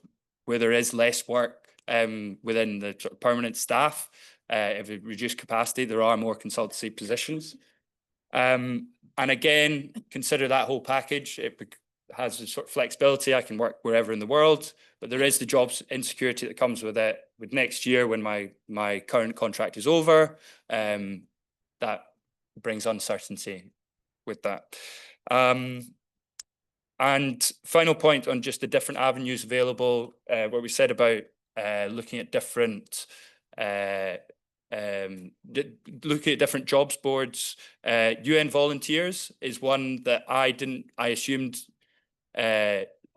where there is less work within the sort of permanent staff, if it reduced capacity, there are more consultancy positions. And again, consider that whole package. It has a sort of flexibility. I can work wherever in the world, but there is the jobs insecurity that comes with it. With next year, when my current contract is over, that brings uncertainty with that. And final point on just the different avenues available, what we said about looking at different jobs boards. UN volunteers is one that I assumed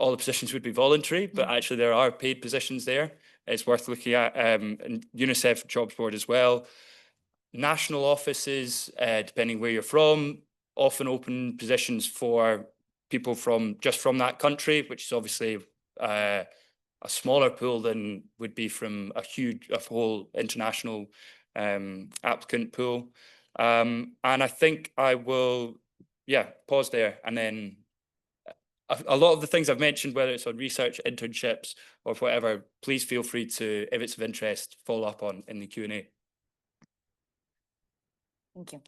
all the positions would be voluntary, but actually there are paid positions there. It's worth looking at, and UNICEF jobs board as well. National offices, depending where you're from, often open positions for people from that country, which is obviously a smaller pool than would be from a whole international applicant pool. And I think I will, pause there. And then a lot of the things I've mentioned, whether it's on research, internships, or whatever, please feel free to, if it's of interest, follow up on in the Q&A. Thank you.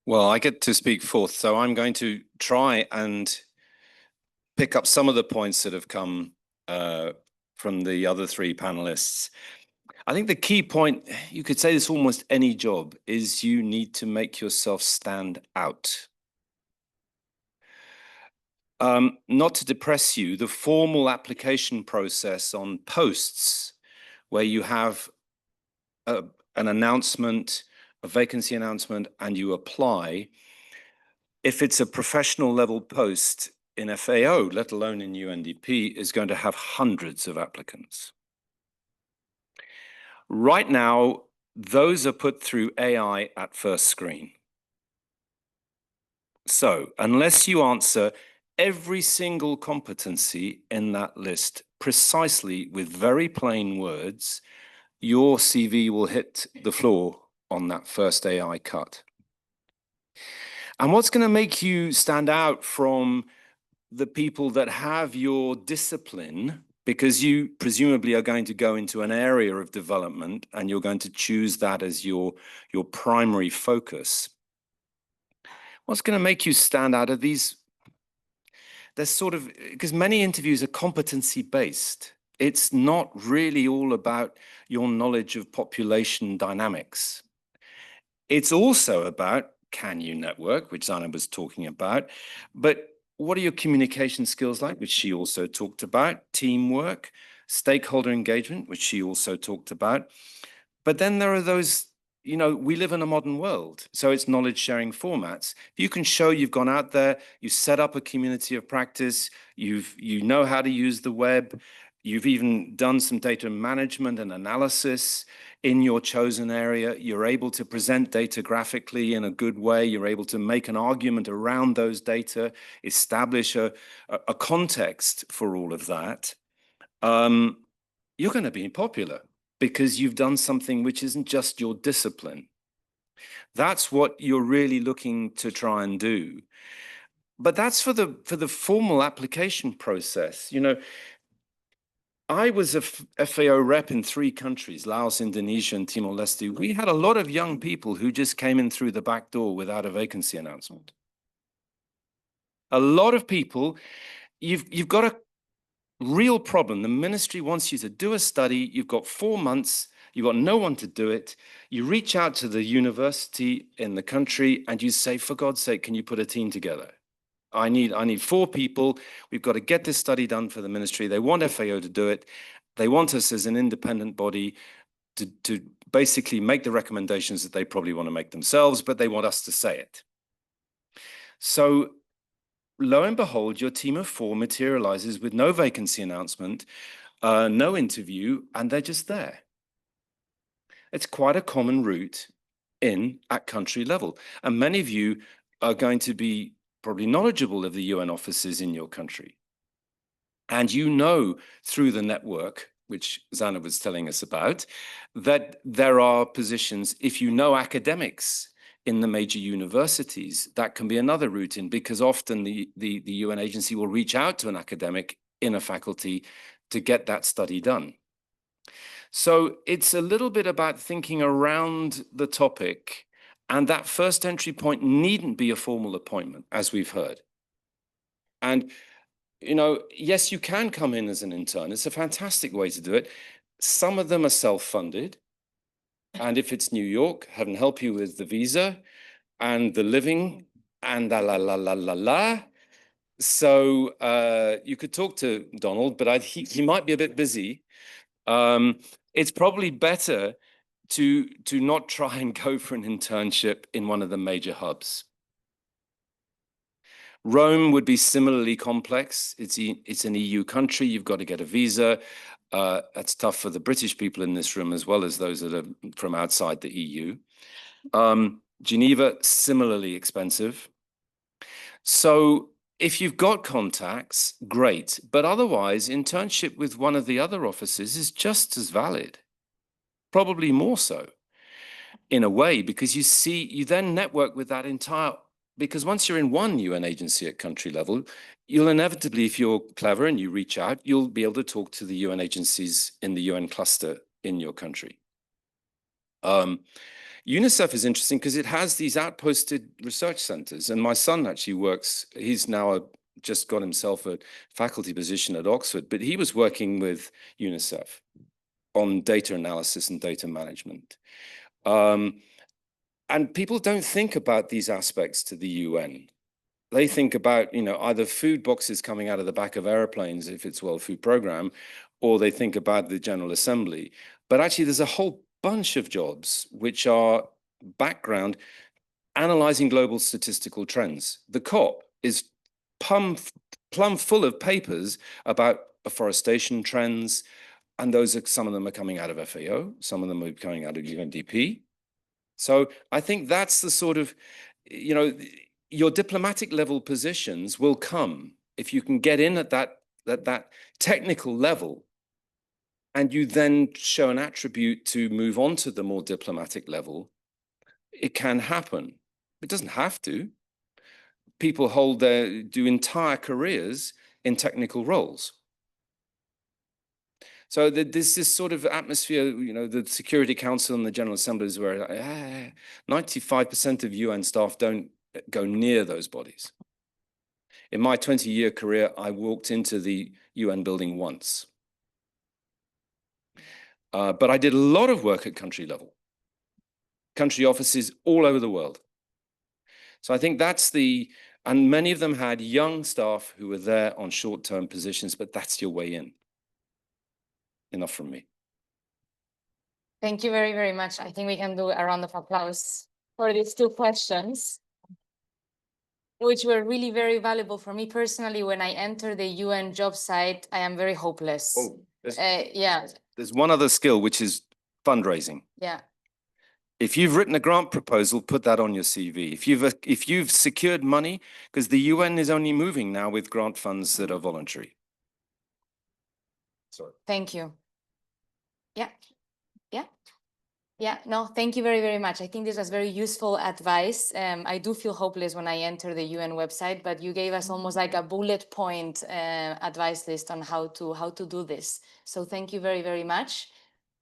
Well, I get to speak fourth, so I'm going to try and pick up some of the points that have come from the other three panelists. I think the key point, you could say this almost any job, is you need to make yourself stand out. Not to depress you, the formal application process on posts, where you have an announcement, a vacancy announcement, and you apply, if it's a professional level post in FAO, let alone in UNDP, is going to have hundreds of applicants. Right now, those are put through AI at first screen. So unless you answer every single competency in that list precisely with very plain words, your CV will hit the floor on that first AI cut. And what's going to make you stand out from the people that have your discipline, because you presumably are going to go into an area of development and you're going to choose that as your primary focus? What's going to make you stand out are these, there's sort of, because many interviews are competency based. It's not really all about your knowledge of population dynamics. It's also about, can you network, which Zainab was talking about, but what are your communication skills like, which she also talked about, teamwork, stakeholder engagement, which she also talked about. But then there are those you know, we live in a modern world, so it's knowledge sharing formats. If you can show you've gone out there, you set up a community of practice, you know how to use the web, you've even done some data management and analysis in your chosen area, you're able to present data graphically in a good way, you're able to make an argument around those data, establish a context for all of that, you're going to be popular because you've done something which isn't just your discipline. That's what you're really looking to try and do. But that's for the formal application process. You know, I was a FAO rep in 3 countries, Laos, Indonesia, and Timor-Leste. We had a lot of young people who just came in through the back door without a vacancy announcement. A lot of people, you've got a real problem. The ministry wants you to do a study. You've got 4 months. You've got no one to do it. You reach out to the university in the country and you say, for God's sake, can you put a team together? I need 4 people. We've got to get this study done for the ministry. They want FAO to do it. They want us as an independent body to basically make the recommendations that they probably want to make themselves, but they want us to say it. So lo and behold, your team of 4 materializes with no vacancy announcement, no interview, and they're just there. It's quite a common route at country level. And many of you are going to be probably knowledgeable of the UN offices in your country. And you know through the network, which Zainab was telling us about, that there are positions, if you know academics in the major universities, that can be another route in, because often the UN agency will reach out to an academic in a faculty to get that study done. So it's a little bit about thinking around the topic, and that first entry point needn't be a formal appointment, as we've heard. And, you know, yes, you can come in as an intern. It's a fantastic way to do it. Some of them are self-funded. And if it's New York, heaven help you with the visa and the living and la. So you could talk to Donald, but he might be a bit busy. It's probably better to not try and go for an internship in one of the major hubs. Rome would be similarly complex. It's an EU country. You've got to get a visa. That's tough for the British people in this room, as well as those that are from outside the EU. Geneva, similarly expensive. So if you've got contacts, great. But otherwise, internship with one of the other offices is just as valid, probably more so in a way, because you then network with that entire, because once you're in one UN agency at country level, you'll inevitably, if you're clever and you reach out, you'll be able to talk to the UN agencies in the UN cluster in your country. UNICEF is interesting because it has these outposted research centers. And my son actually works, he's now just got himself a faculty position at Oxford, but he was working with UNICEF on data analysis and data management. And people don't think about these aspects to the UN. They think about, you know, either food boxes coming out of the back of airplanes if it's World Food Programme, or they think about the General Assembly. But actually, there's a whole bunch of jobs which are background analyzing global statistical trends. The COP is plumb full of papers about afforestation trends, and some of them are coming out of FAO, some of them are coming out of UNDP. So I think that's the sort of, you know, your diplomatic level positions will come if you can get in at that technical level, and you then show an attribute to move on to the more diplomatic level. It can happen. It doesn't have to. People do entire careers in technical roles. So there's this sort of atmosphere, you know, the Security Council and the General Assembly is where 95% of UN staff don't go near those bodies. In my 20-year career, I walked into the UN building once. But I did a lot of work at country level, country offices all over the world. So I think and many of them had young staff who were there on short-term positions, but that's your way in. Enough from me. Thank you very, very much. I think we can do a round of applause for these two questions, which were really very valuable for me personally. When I enter the UN job site, I am very hopeless. Oh, Yeah, there's one other skill, which is fundraising. yeah. If you've written a grant proposal, put that on your CV. If you've secured money, because the UN is only moving now with grant funds that are voluntary. Sorry. Thank you. Yeah, yeah. Yeah, no, thank you very, very much. I think this was very useful advice. I do feel hopeless when I enter the UN website, but you gave us almost like a bullet point advice list on how to do this. So thank you very, very much.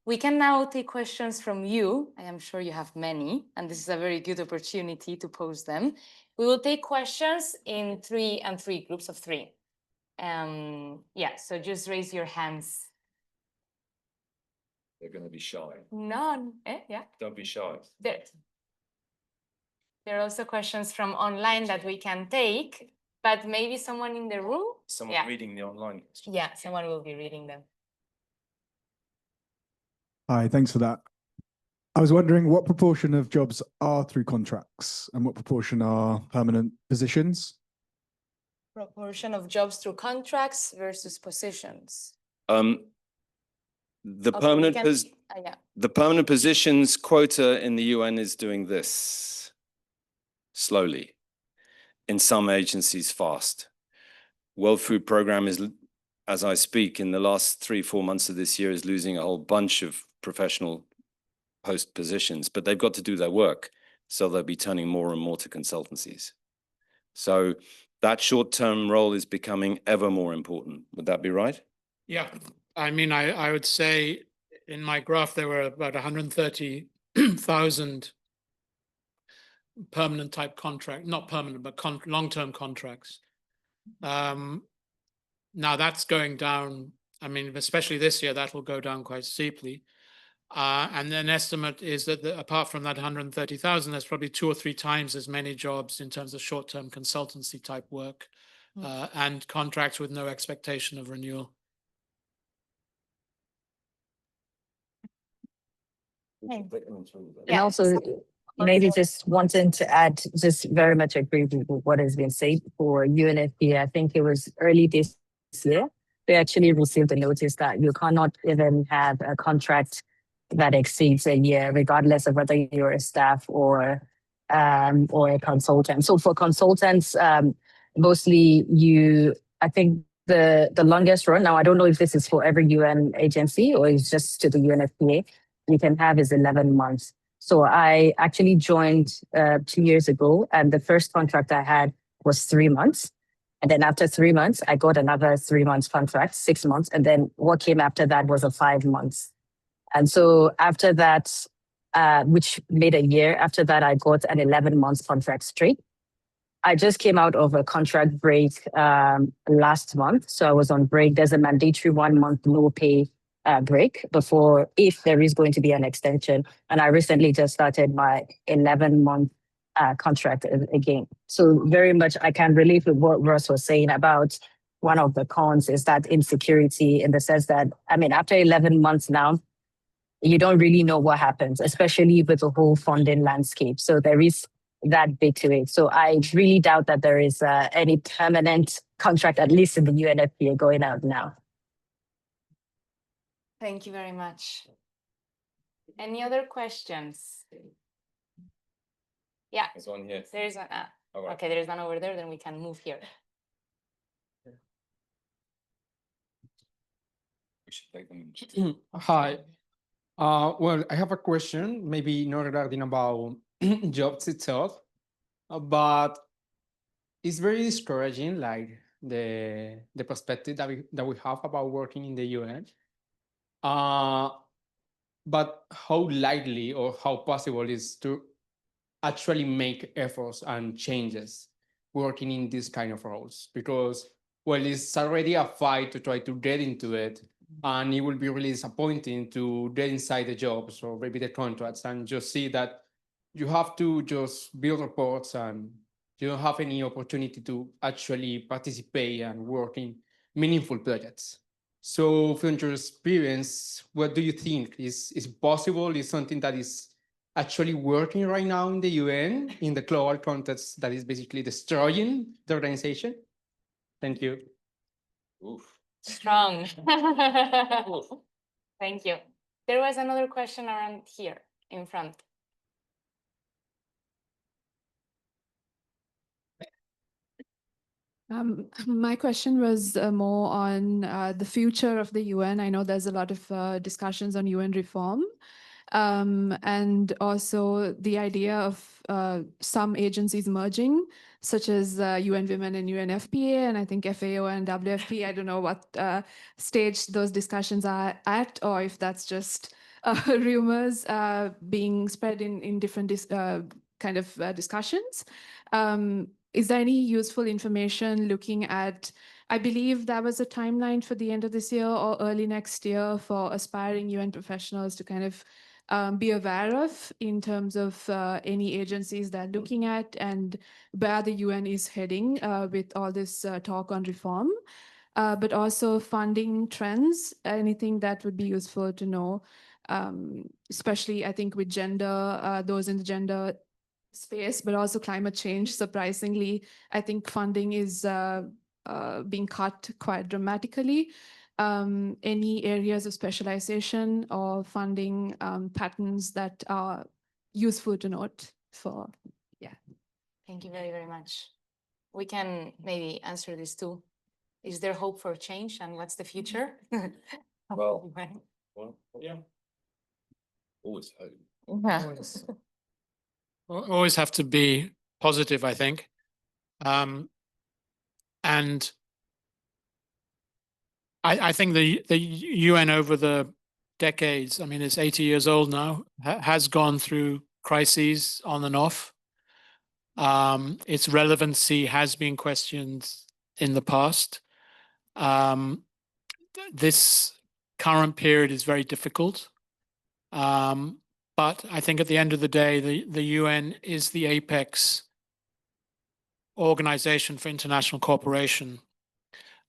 We can now take questions from you. I am sure you have many, and this is a very good opportunity to pose them. We will take questions in 3 and 3 groups of 3. Yeah, so just raise your hands. They're going to be shy. None. Yeah. Don't be shy. There are also questions from online that we can take, but maybe someone in the room? Someone reading the online question. Yeah, someone will be reading them. Hi, thanks for that. I was wondering what proportion of jobs are through contracts and what proportion are permanent positions? Proportion of jobs through contracts versus positions. The Okay, permanent yeah. the permanent positions quota in the UN is doing this slowly. In some agencies, fast. World Food Programme is, as I speak, in the last 3-4 months of this year, is losing a whole bunch of professional post positions, but they've got to do their work, so they'll be turning more and more to consultancies. So that short-term role is becoming ever more important. Would that be right? Yeah, I mean, I would say in my graph, there were about 130,000 permanent type contract, not permanent, but long-term contracts. Now that's going down. I mean, especially this year, that will go down quite steeply. And an estimate is that apart from that 130,000, there's probably 2 or 3 times as many jobs in terms of short-term consultancy type work and contracts with no expectation of renewal. And also, maybe just wanting to add, just very much agree with what has been said for UNFPA. I think it was early this year, they actually received a notice that you cannot even have a contract that exceeds a year, regardless of whether you're a staff or a consultant. So for consultants, mostly I think the longest run, now I don't know if this is for every UN agency or it's just to the UNFPA, you can have is 11 months. So I actually joined 2 years ago, and the first contract I had was 3 months. And then after 3 months, I got another 3 months contract, 6 months. And then what came after that was a 5 months. And so after that, which made a year, after that, I got an 11 months contract straight. I just came out of a contract break last month. So I was on break. There's a mandatory 1 month no pay break before, if there is going to be an extension. And I recently just started my 11-month contract again. So very much I can relate with what Ross was saying about one of the cons is that insecurity, in the sense that, I mean, after 11 months now, you don't really know what happens, especially with the whole funding landscape. So there is that bit to it. So I really doubt that there is any permanent contract, at least in the UNFPA, going out now. Thank you very much. Any other questions? Yeah. There's one here. There is one. All right. Okay, there is one over there, then we can move here. We should take them. Hi. Well, I have a question, maybe not regarding about jobs itself, but it's very discouraging, like the perspective that we have about working in the UN. But how likely or how possible is to actually make efforts and changes working in these kind of roles? Because, well, it's already a fight to try to get into it, and it will be really disappointing to get inside the jobs or maybe the contracts and just see that you have to just build reports and you don't have any opportunity to actually participate and work in meaningful projects. So from your experience, what do you think is possible? Is something that is actually working right now in the UN in the global context that is basically destroying the organization? Thank you. Strong. Thank you. There was another question around here in front. My question was more on the future of the UN. I know there's a lot of discussions on UN reform, and also the idea of some agencies merging, such as UN Women and UNFPA, and I think FAO and WFP. I don't know what stage those discussions are at, or if that's just rumors being spread in different discussions. Is there any useful information looking at, I believe there was a timeline for the end of this year or early next year for aspiring UN professionals to kind of be aware of in terms of any agencies they're looking at and where the UN is heading with all this talk on reform, but also funding trends, anything that would be useful to know, especially I think with gender, those in the gender space, but also climate change. Surprisingly, I think funding is being cut quite dramatically. Any areas of specialization or funding patterns that are useful to note for, yeah. Thank you very, very much. We can maybe answer this too. Is there hope for change and what's the future? Well, yeah. Always hope. Yeah. Always have to be positive, I think. And I think the UN over the decades, I mean, it's 80 years old now, has gone through crises on and off. Its relevancy has been questioned in the past. This current period is very difficult. But I think at the end of the day, the UN is the apex organization for international cooperation,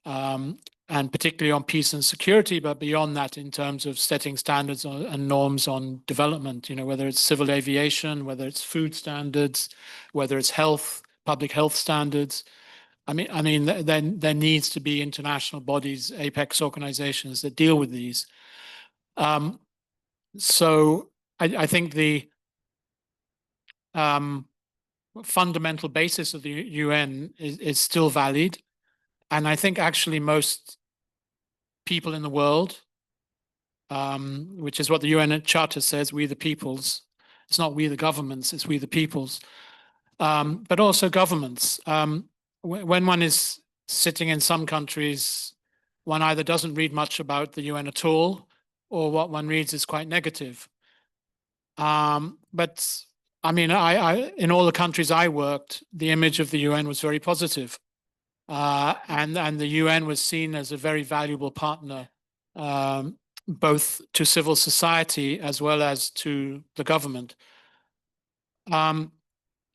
and particularly on peace and security, but beyond that in terms of setting standards and norms on development, you know, whether it's civil aviation, whether it's food standards, whether it's health, public health standards. I mean, there needs to be international bodies, apex organizations that deal with these. So I think the fundamental basis of the UN is still valid. And I think actually most people in the world, which is what the UN Charter says, we the peoples. It's not we the governments, it's we the peoples. But also governments. When one is sitting in some countries, one either doesn't read much about the UN at all, or what one reads is quite negative. But I mean, in all the countries I worked, the image of the UN was very positive. And the UN was seen as a very valuable partner, both to civil society as well as to the government.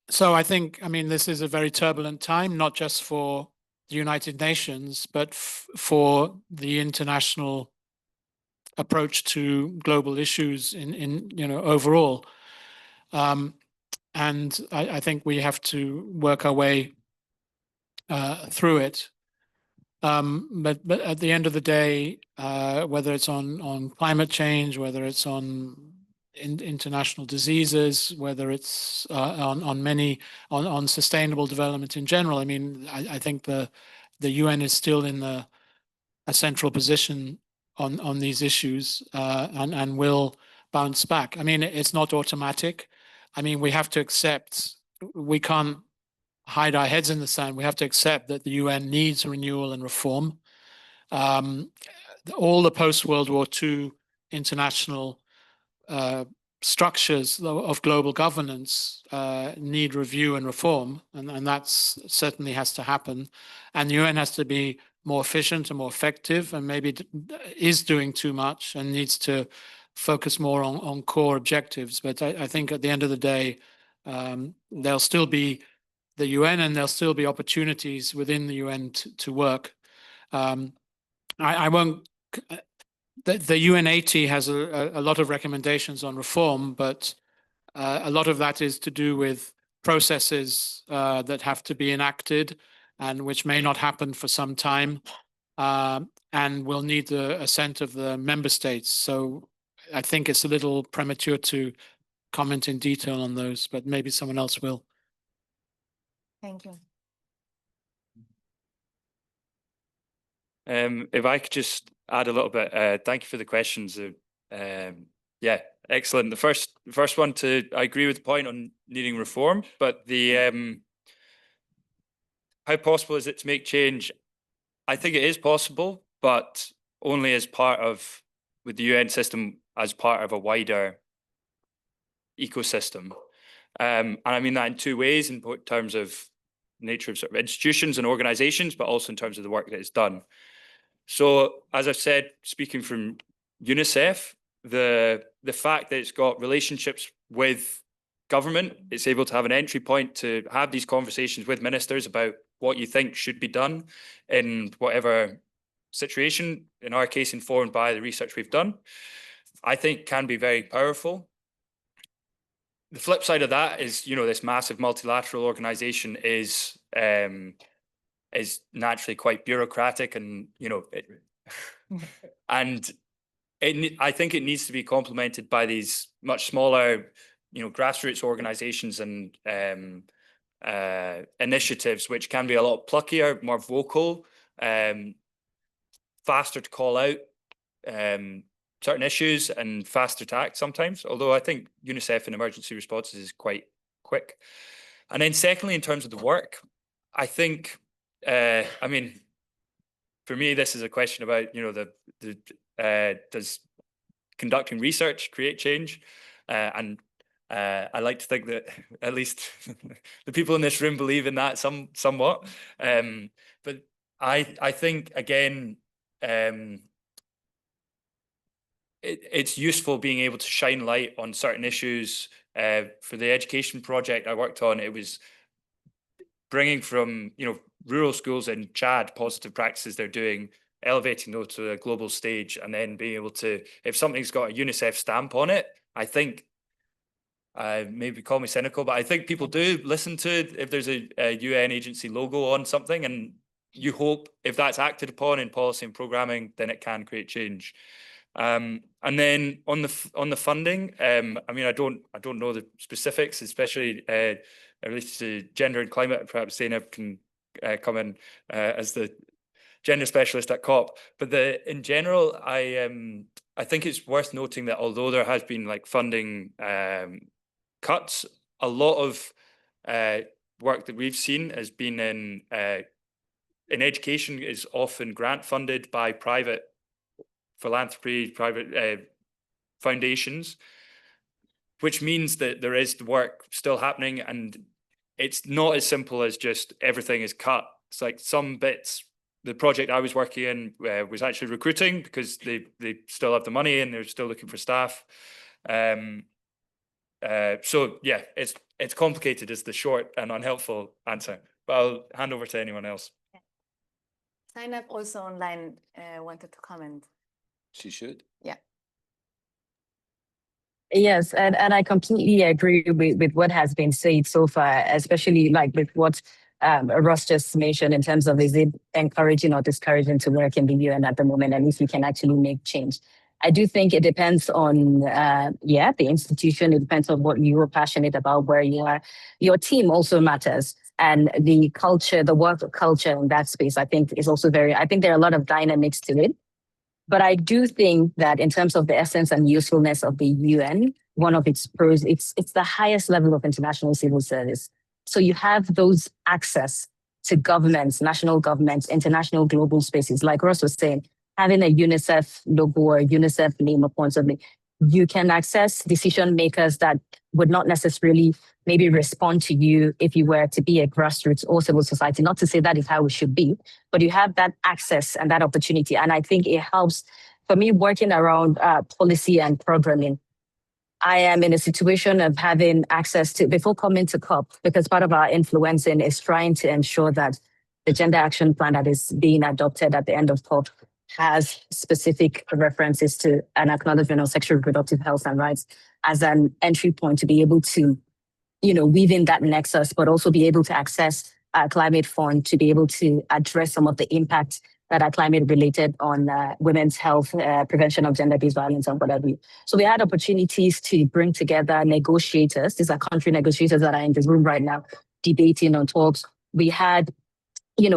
So I think, I mean, this is a very turbulent time, not just for the United Nations, but for the international approach to global issues in you know, overall. And I think we have to work our way through it. But at the end of the day, whether it's on climate change, whether it's on international diseases, whether it's on sustainable development in general, I mean, I think the UN is still in a central position on these issues, and will bounce back. I mean, it's not automatic. I mean, we have to accept, we can't hide our heads in the sand. We have to accept that the UN needs renewal and reform. All the post-World War II international structures of global governance need review and reform, and that certainly has to happen. And the UN has to be more efficient and more effective, and maybe is doing too much and needs to focus more on core objectives. But I think at the end of the day, there'll still be the UN, and there'll still be opportunities within the UN to work. I won't the UN80 has a lot of recommendations on reform, but a lot of that is to do with processes that have to be enacted and which may not happen for some time, and will need the assent of the member states. So I think it's a little premature to comment in detail on those, but maybe someone else will. Thank you. If I could just add a little bit, thank you for the questions. Yeah, excellent. The first one, I agree with the point on needing reform, but the how possible is it to make change? I think it is possible, but only as part of, with the UN system, as part of a wider ecosystem. And I mean that in two ways, in terms of nature of sort of institutions and organizations, but also in terms of the work that is done. So, as I've said, speaking from UNICEF, the fact that it's got relationships with government, it's able to have an entry point to have these conversations with ministers about what you think should be done in whatever situation, in our case informed by the research we've done, I think can be very powerful. The flip side of that is, this massive multilateral organization is naturally quite bureaucratic, and and I think it needs to be complemented by these much smaller, grassroots organizations and initiatives, which can be a lot pluckier, more vocal, faster to call out certain issues and faster to act sometimes. Although I think UNICEF in emergency responses is quite quick. And then secondly, in terms of the work, I think, I mean, for me, this is a question about, does conducting research create change? And I like to think that at least the people in this room believe in that somewhat. But I think, again, it's useful being able to shine light on certain issues. For the education project I worked on, it was bringing from rural schools in Chad positive practices they're doing, elevating those to a global stage, and then being able to, if something's got a UNICEF stamp on it, I think, maybe call me cynical, but I think people do listen to it if there's a UN agency logo on something, and you hope if that's acted upon in policy and programming, then it can create change. And then on the funding, I mean, I don't know the specifics, especially related to gender and climate. Perhaps Zainab can come in as the gender specialist at COP. But in general, I think it's worth noting that although there has been funding cuts, a lot of work that we've seen has been in education is often grant funded by private philanthropy, private foundations, which means that there is the work still happening, and it's not as simple as just everything is cut. It's like some bits. The project I was working in was actually recruiting because they still have the money and they're still looking for staff. So yeah, it's complicated is the short and unhelpful answer, but I'll hand over to anyone else. Zainab also online wanted to comment. She should. Yeah. Yes, and I completely agree with what has been said so far, especially with what Ross just mentioned in terms of, is it encouraging or discouraging to work in the UN at the moment, and if you can actually make change. I do think it depends on, the institution. It depends on what you are passionate about, where you are. Your team also matters. And the culture, the work culture in that space, I think is also I think there are a lot of dynamics to it. But I do think that in terms of the essence and usefulness of the UN, one of its pros, it's the highest level of international civil service. So you have those access to governments, national governments, international global spaces. Like Ross was saying, having a UNICEF logo or UNICEF name upon something, you can access decision makers that would not necessarily maybe respond to you if you were to be a grassroots or civil society. Not to say that is how it should be, but you have that access and that opportunity. And I think it helps for me working around policy and programming. I am in a situation of having access to, before coming to COP, because part of our influencing is trying to ensure that the gender action plan that is being adopted at the end of COP has specific references to an acknowledgement of sexual reproductive health and rights as an entry point to be able to, weave in that nexus, but also be able to access a climate fund to be able to address some of the impact that are climate related on women's health, prevention of gender-based violence and whatever. So we had opportunities to bring together negotiators. These are country negotiators that are in this room right now debating on talks. We had,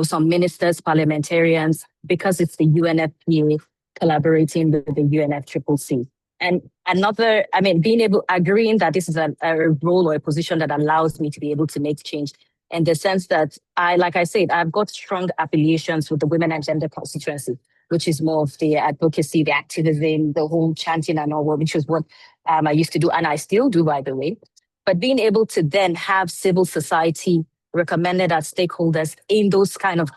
some ministers, parliamentarians, because it's the UNFPA collaborating with the UNFCCC. And agreeing that this is a role or a position that allows me to be able to make change in the sense that I've got strong affiliations with the women and gender constituency, which is more of the advocacy, the activism, the whole chanting and all, which is what I used to do, and I still do, by the way. But being able to then have civil society recommended as stakeholders in those kind of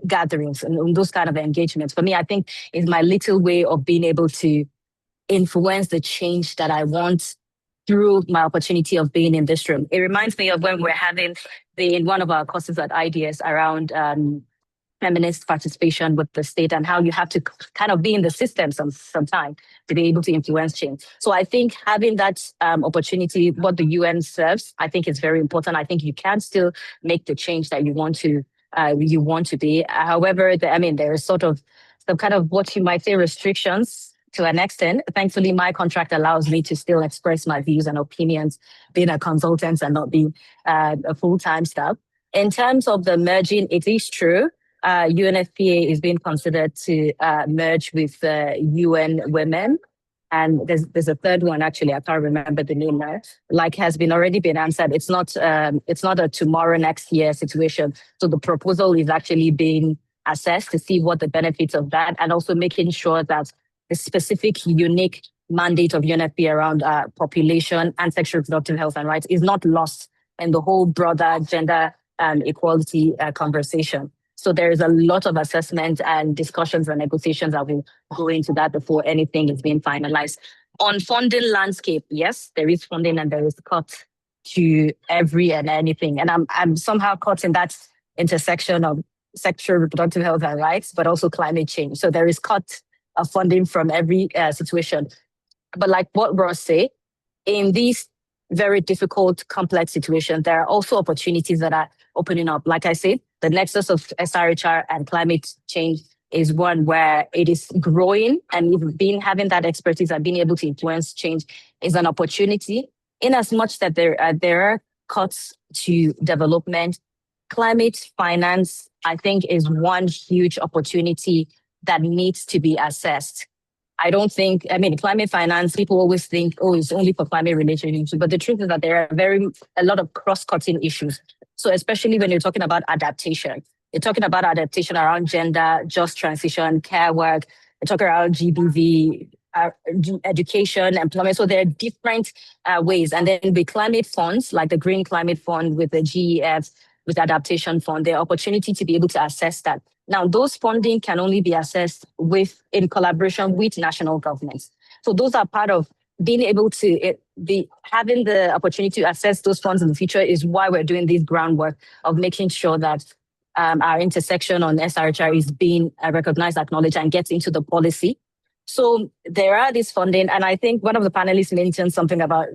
gatherings and in those kind of engagements, for me, I think is my little way of being able to influence the change that I want through my opportunity of being in this room. It reminds me of when we're having in one of our courses at IDS around feminist participation with the state and how you have to kind of be in the system sometime to be able to influence change. So I think having that opportunity, what the UN serves, I think is very important. I think you can still make the change that you want to be. However, there is sort of some kind of what you might say restrictions to an extent. Thankfully, my contract allows me to still express my views and opinions, being a consultant and not being a full-time staff. In terms of the merging, it is true. UNFPA is being considered to merge with UN Women. And there's a third one, actually, I can't remember the name now, has already been answered. It's not a tomorrow, next year situation. So the proposal is actually being assessed to see what the benefits of that, and also making sure that the specific unique mandate of UNFPA around population and sexual reproductive health and rights is not lost in the whole broader gender equality conversation. So there is a lot of assessment and discussions and negotiations that will go into that before anything is being finalized. On funding landscape, yes, there is funding and there is cut to every and anything. And I'm somehow caught in that intersection of sexual reproductive health and rights, but also climate change. So there is cut of funding from every situation. But like what Ross said, in these very difficult, complex situations, there are also opportunities that are opening up. Like I said, the nexus of SRHR and climate change is one where it is growing, and even having that expertise and being able to influence change is an opportunity. In as much that there are cuts to development, climate finance, I think, is one huge opportunity that needs to be assessed. I don't think, climate finance, people always think, it's only for climate related issues. But the truth is that there are a lot of cross-cutting issues. So especially when you're talking about adaptation, you're talking about adaptation around gender, just transition, care work, you're talking around GBV, education, employment. So there are different ways. And then with climate funds, like the Green Climate Fund with the GEF, with the Adaptation Fund, the opportunity to be able to assess that. Now, those funding can only be assessed in collaboration with national governments. So those are part of being able to having the opportunity to assess those funds in the future is why we're doing this groundwork of making sure that our intersection on SRHR is being recognized, acknowledged, and gets into the policy. So there are this funding, and I think one of the panelists mentioned something about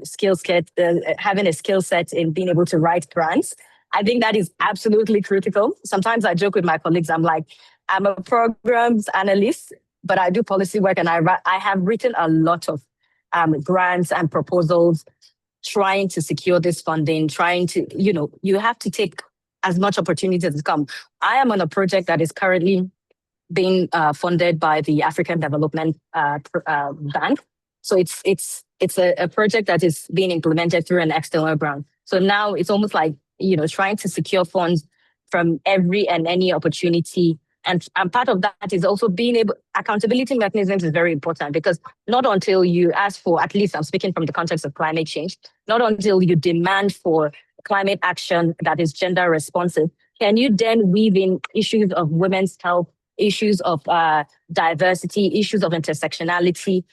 having a skill set in being able to write grants. I think that is absolutely critical. Sometimes I joke with my colleagues, I'm like, I'm a programs analyst, but I do policy work, and I have written a lot of grants and proposals trying to secure this funding, trying to, you have to take as much opportunity as come. I am on a project that is currently being funded by the African Development Bank. So it's a project that is being implemented through an external grant. So now it's almost like, trying to secure funds from every and any opportunity. And part of that is also being able, accountability mechanisms is very important, because not until you ask for, at least I'm speaking from the context of climate change, not until you demand for climate action that is gender responsive, can you then weave in issues of women's health, issues of diversity, issues of intersectionality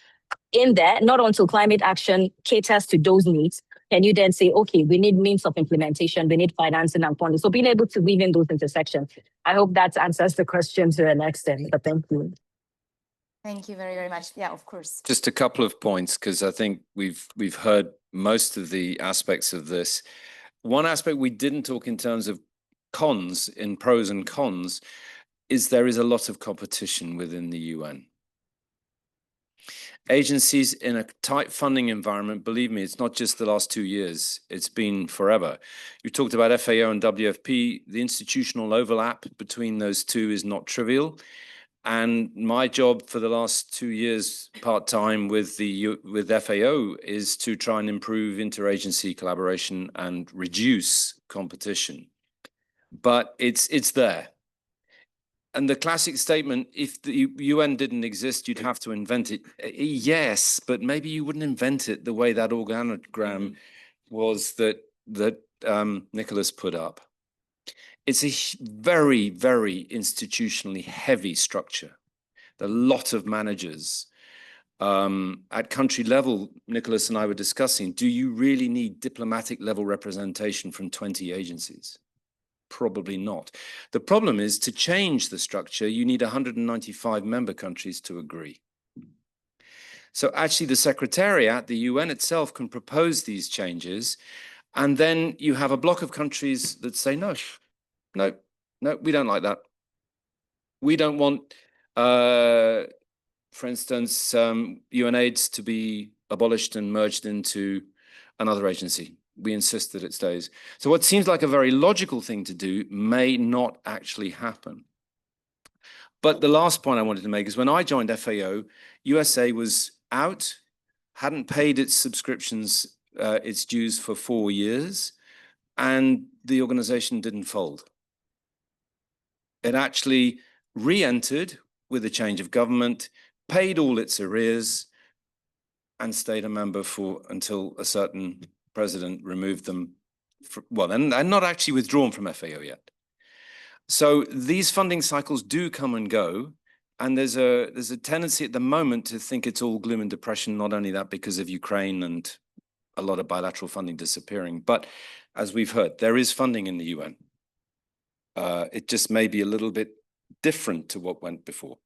in there. Not until climate action caters to those needs can you then say, okay, we need means of implementation, we need financing and funding. So being able to weave in those intersections. I hope that answers the question to an extent, but thank you. Thank you very, very much. Yeah, of course. Just a couple of points, because I think we've heard most of the aspects of this. One aspect we didn't talk in terms of cons, in pros and cons, is there is a lot of competition within the UN. Agencies in a tight funding environment, believe me, it's not just the last 2 years, it's been forever. You talked about FAO and WFP, the institutional overlap between those two is not trivial. And my job for the last 2 years, part-time with FAO, is to try and improve interagency collaboration and reduce competition. But it's there. And the classic statement, if the UN didn't exist, you'd have to invent it. Yes, but maybe you wouldn't invent it the way that organogram was that Nicholas put up. It's a very, very institutionally heavy structure. A lot of managers. At country level, Nicholas and I were discussing, do you really need diplomatic level representation from 20 agencies? Probably not. The problem is, to change the structure, you need 195 member countries to agree. So actually the Secretariat, the UN itself, can propose these changes, and then you have a block of countries that say, no, we don't like that. We don't want, for instance, UNAIDS to be abolished and merged into another agency. We insist that it stays. So what seems like a very logical thing to do may not actually happen. But the last point I wanted to make is when I joined FAO, USA was out, hadn't paid its subscriptions, its dues for 4 years, and the organization didn't fold. It actually re-entered with a change of government, paid all its arrears, and stayed a member until a certain president removed them, and not actually withdrawn from FAO yet. So these funding cycles do come and go, and there's a tendency at the moment to think it's all gloom and depression, not only that because of Ukraine and a lot of bilateral funding disappearing, but as we've heard, there is funding in the UN. It just may be a little bit different to what went before.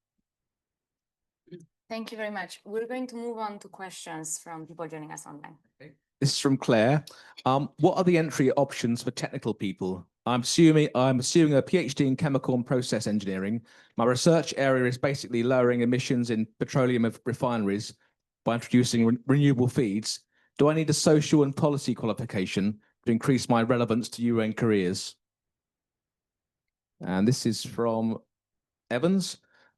Thank you very much. We're going to move on to questions from people joining us online. This is from Claire. What are the entry options for technical people? I'm assuming a PhD in chemical and process engineering. My research area is basically lowering emissions in petroleum refineries by introducing renewable feeds. Do I need a social and policy qualification to increase my relevance to UN careers? And this is from Evans.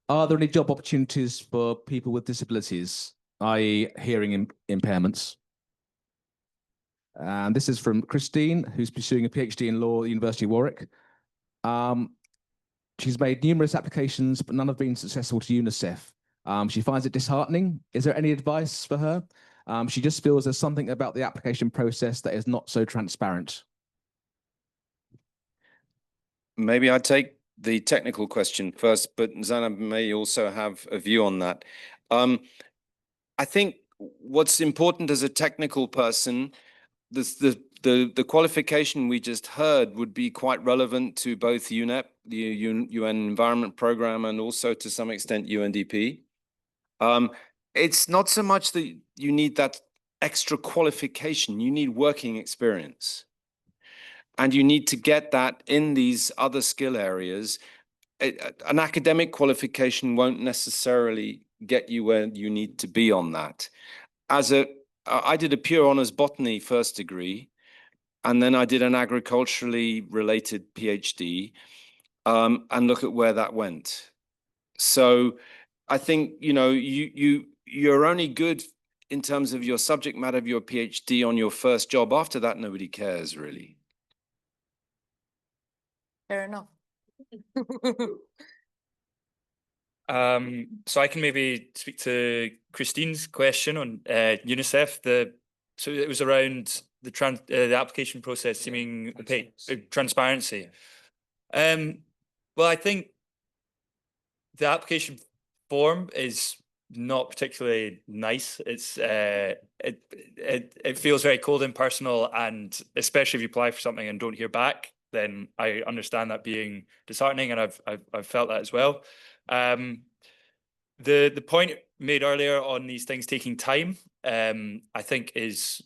Are there any job opportunities for people with disabilities, i.e. hearing impairments? And this is from Christine, who's pursuing a PhD in law at the University of Warwick. She's made numerous applications, but none have been successful to UNICEF. She finds it disheartening. Is there any advice for her? She just feels there's something about the application process that is not so transparent. Maybe I'd take the technical question first, but Zainab may also have a view on that. I think what's important as a technical person, the qualification we just heard would be quite relevant to both UNEP, the UN Environment Programme, and also to some extent UNDP. It's not so much that you need that extra qualification, you need working experience. And you need to get that in these other skill areas. An academic qualification won't necessarily get you where you need to be on that. I did a pure honours botany first degree, and then I did an agriculturally related PhD, and look at where that went. So I think, you're only good in terms of your subject matter of your PhD on your first job. After that, nobody cares really. Fair enough. So I can maybe speak to Christine's question on UNICEF. So it was around the application process seeming opaque, transparency. Well, I think the application form is not particularly nice. It's it feels very cold and personal, and especially if you apply for something and don't hear back, then I understand that being disheartening, and I've felt that as well. The point made earlier on these things taking time, I think is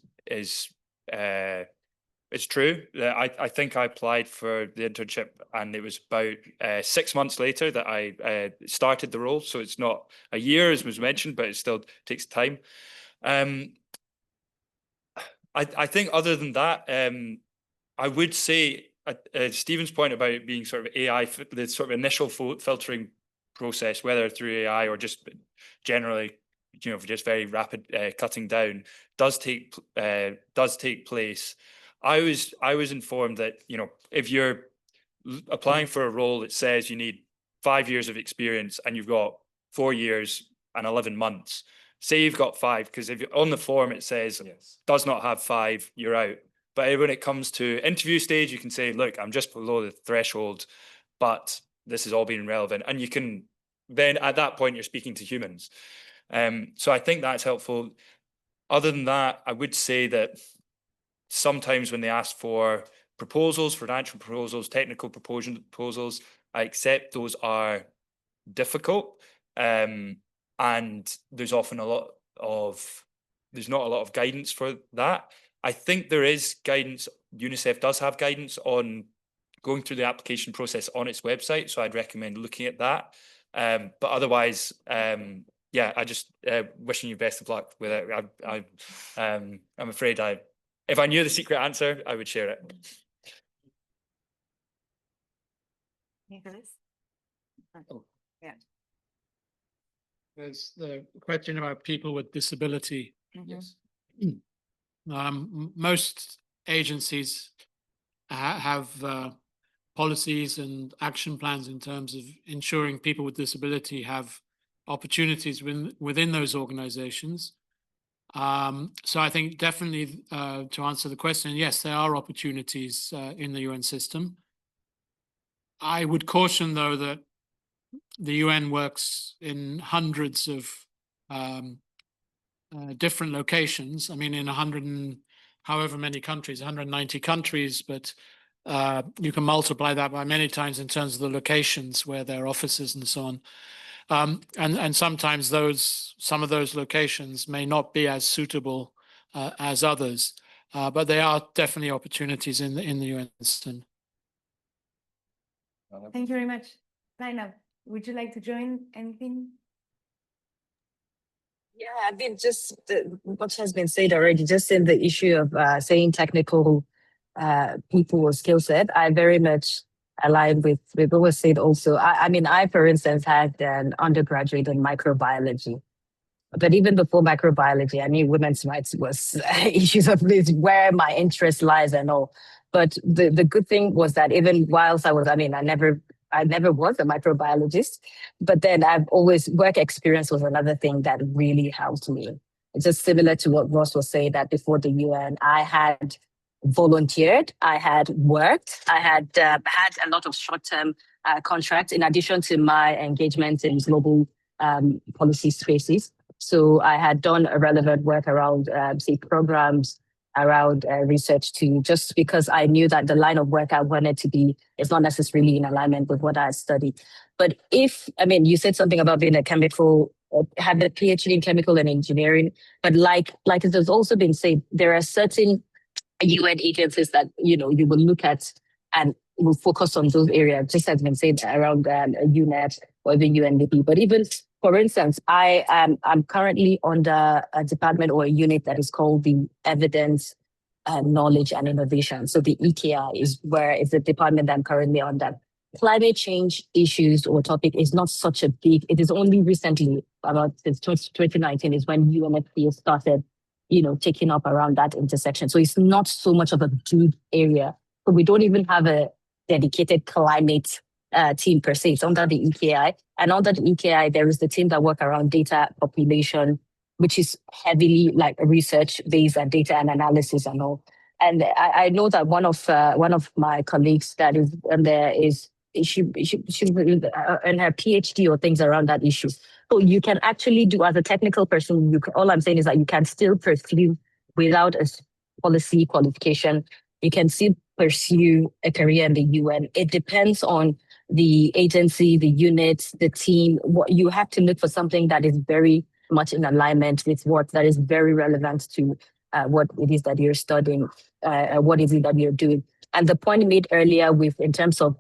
it's true. I think I applied for the internship, and it was about 6 months later that I started the role. So it's not a year, as was mentioned, but it still takes time. I think other than that, I would say Stephen's point about it being sort of AI, the sort of initial filtering process, whether through AI or just generally, you know, just very rapid cutting down, does take place. I was informed that, you know, if you're applying for a role that says you need 5 years of experience and you've got 4 years and 11 months, say you've got 5, because if on the form it says does not have 5, you're out. But when it comes to interview stage, you can say, look, I'm just below the threshold, but this has all been relevant. And you can then at that point, you're speaking to humans. So I think that's helpful. Other than that, I would say that sometimes when they ask for proposals, financial proposals, technical proposals, I accept those are difficult. And there's often there's not a lot of guidance for that. I think there is guidance. UNICEF does have guidance on going through the application process on its website. So I'd recommend looking at that. But otherwise, yeah, I just wishing you best of luck with it. I'm afraid if I knew the secret answer, I would share it. Nicholas? Oh. Yeah. There's the question about people with disability. Yes. Most agencies have policies and action plans in terms of ensuring people with disability have opportunities within those organizations. So I think definitely to answer the question, yes, there are opportunities in the UN system. I would caution, though, that the UN works in hundreds of different locations. I mean, in 100 and however many countries, 190 countries, but you can multiply that by many times in terms of the locations where there are offices and so on. And sometimes some of those locations may not be as suitable as others, but there are definitely opportunities in the UN system. Thank you very much. Zainab, would you like to join anything? Yeah, I mean, just what has been said already, just in the issue of saying technical people or skill set, I very much align with what was said also. I mean, I, for instance, had an undergraduate in microbiology. But even before microbiology, I knew women's rights was issues of where my interest lies and all. But the good thing was that even whilst I never was a microbiologist, but then I've always, work experience was another thing that really helped me. It's just similar to what Ross was saying, that before the UN, I had volunteered, I had worked, I had had a lot of short-term contracts in addition to my engagement in global policy spaces. So I had done a relevant work around, say, programs, around research too, just because I knew that the line of work I wanted to be is not necessarily in alignment with what I studied. But you said something about being have a PhD in chemical and engineering, but like it has also been said, there are certain UN agencies that, you will look at and will focus on those areas, just as been said around UNEP or even UNDP. But even, for instance, I'm currently under a department or a unit that is called the Evidence, Knowledge and Innovation. So the EKI is the department that I'm currently under. Climate change issues or topic is not such a big, it is only recently, since 2019 is when UNFPA started, taking up around that intersection. So it's not so much of a big area. But we don't even have a dedicated climate team per se. It's under the EKI. And under the EKI, there is the team that work around data population, which is heavily like research-based and data and analysis and all. And I know that one of my colleagues that is in there is and her PhD or things around that issue. So you can actually do, as a technical person, all I'm saying is that you can still pursue without a policy qualification. You can still pursue a career in the UN. It depends on the agency, the unit, the team. What you have to look for something that is very much in alignment with what that is very relevant to what it is that you're studying, what is it that you're doing. And the point made earlier in terms of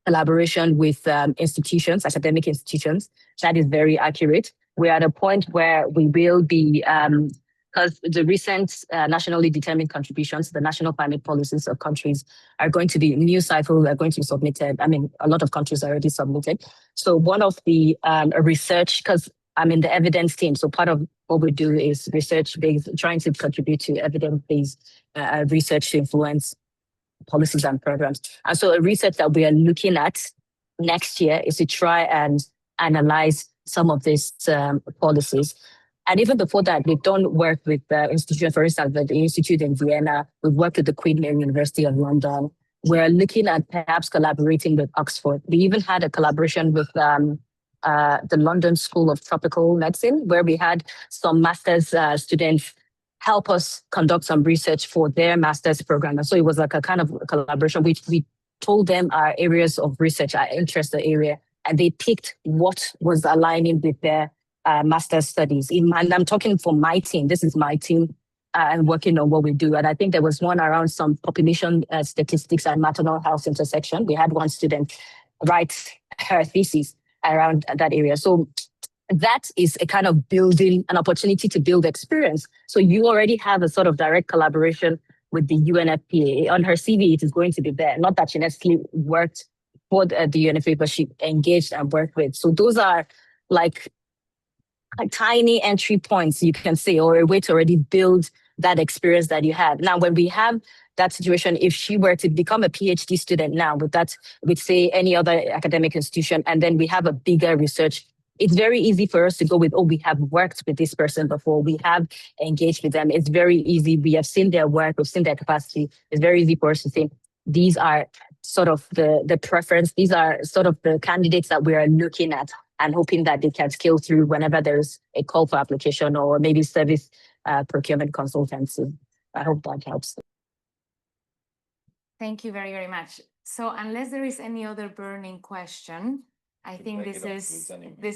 collaboration with institutions, academic institutions, that is very accurate. We're at a point where we will be, because the recent nationally determined contributions, the national climate policies of countries are going to be, new cycles are going to be submitted. I mean, a lot of countries are already submitted. So one of the research, because I'm in the evidence team, so part of what we do is research-based, trying to contribute to evidence-based research to influence policies and programs. And so a research that we are looking at next year is to try and analyze some of these policies. And even before that, we've done work with the institution, for instance, the Institute in Vienna. We've worked with the Queen Mary University of London. We're looking at perhaps collaborating with Oxford. We even had a collaboration with the London School of Tropical Medicine, where we had some master's students help us conduct some research for their master's program. And so it was like a kind of collaboration. We told them our areas of research, our interest area, and they picked what was aligning with their master's studies. And I'm talking for my team. This is my team and working on what we do. And I think there was one around some population statistics and maternal health intersection. We had one student write her thesis around that area. So that is a kind of building, an opportunity to build experience. So you already have a sort of direct collaboration with the UNFPA. On her CV, it is going to be there. Not that she necessarily worked for the UNFPA, but she engaged and worked with. So those are like tiny entry points, you can say, or a way to already build that experience that you had. Now, when we have that situation, if she were to become a PhD student now with say any other academic institution, and then we have a bigger research, it's very easy for us to go with, oh, we have worked with this person before, we have engaged with them. It's very easy. We have seen their work, we've seen their capacity. It's very easy for us to say, these are sort of the preference, these are sort of the candidates that we are looking at and hoping that they can scale through whenever there's a call for application or maybe service procurement consultancy. I hope that helps. Thank you very, very much. So unless there is any other burning question, I think this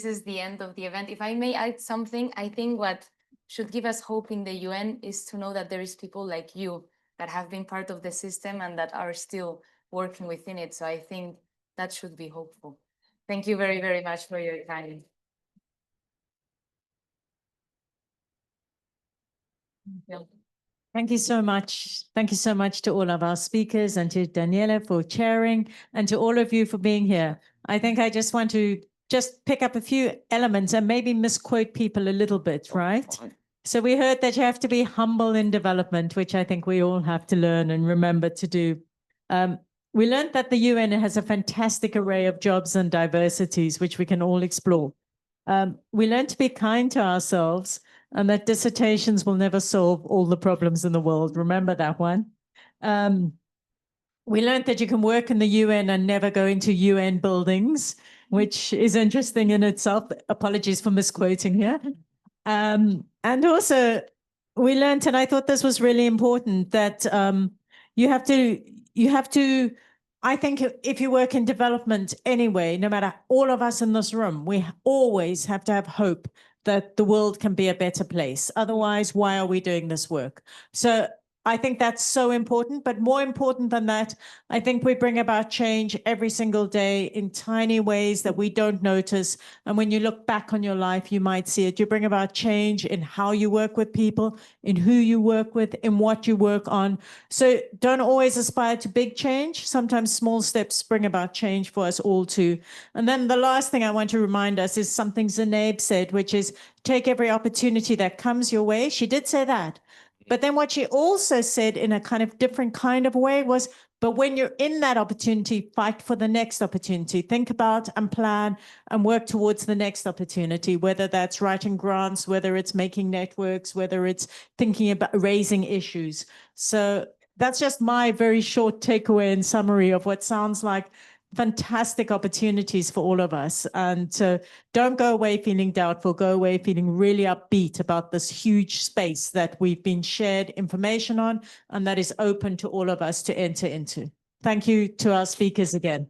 is the end of the event. If I may add something, I think what should give us hope in the UN is to know that there is people like you that have been part of the system and that are still working within it. So I think that should be hopeful. Thank you very, very much for your time. Thank you so much. Thank you so much to all of our speakers and to Daniela for chairing and to all of you for being here. I think I just want to pick up a few elements and maybe misquote people a little bit, right? So we heard that you have to be humble in development, which I think we all have to learn and remember to do. We learned that the UN has a fantastic array of jobs and diversities, which we can all explore. We learned to be kind to ourselves and that dissertations will never solve all the problems in the world. Remember that one. We learned that you can work in the UN and never go into UN buildings, which is interesting in itself. Apologies for misquoting here. And also we learned, and I thought this was really important, that you have to, I think if you work in development anyway, no matter all of us in this room, we always have to have hope that the world can be a better place. Otherwise, why are we doing this work? So I think that's so important, but more important than that, I think we bring about change every single day in tiny ways that we don't notice. And when you look back on your life, you might see it. You bring about change in how you work with people, in who you work with, in what you work on. So don't always aspire to big change. Sometimes small steps bring about change for us all too. And then the last thing I want to remind us is something Zainab said, which is take every opportunity that comes your way. She did say that. But then what she also said in a kind of different kind of way was, but when you're in that opportunity, fight for the next opportunity. Think about and plan and work towards the next opportunity, whether that's writing grants, whether it's making networks, whether it's thinking about raising issues. So that's just my very short takeaway and summary of what sounds like fantastic opportunities for all of us. And so don't go away feeling doubtful, go away feeling really upbeat about this huge space that we've been shared information on and that is open to all of us to enter into. Thank you to our speakers again.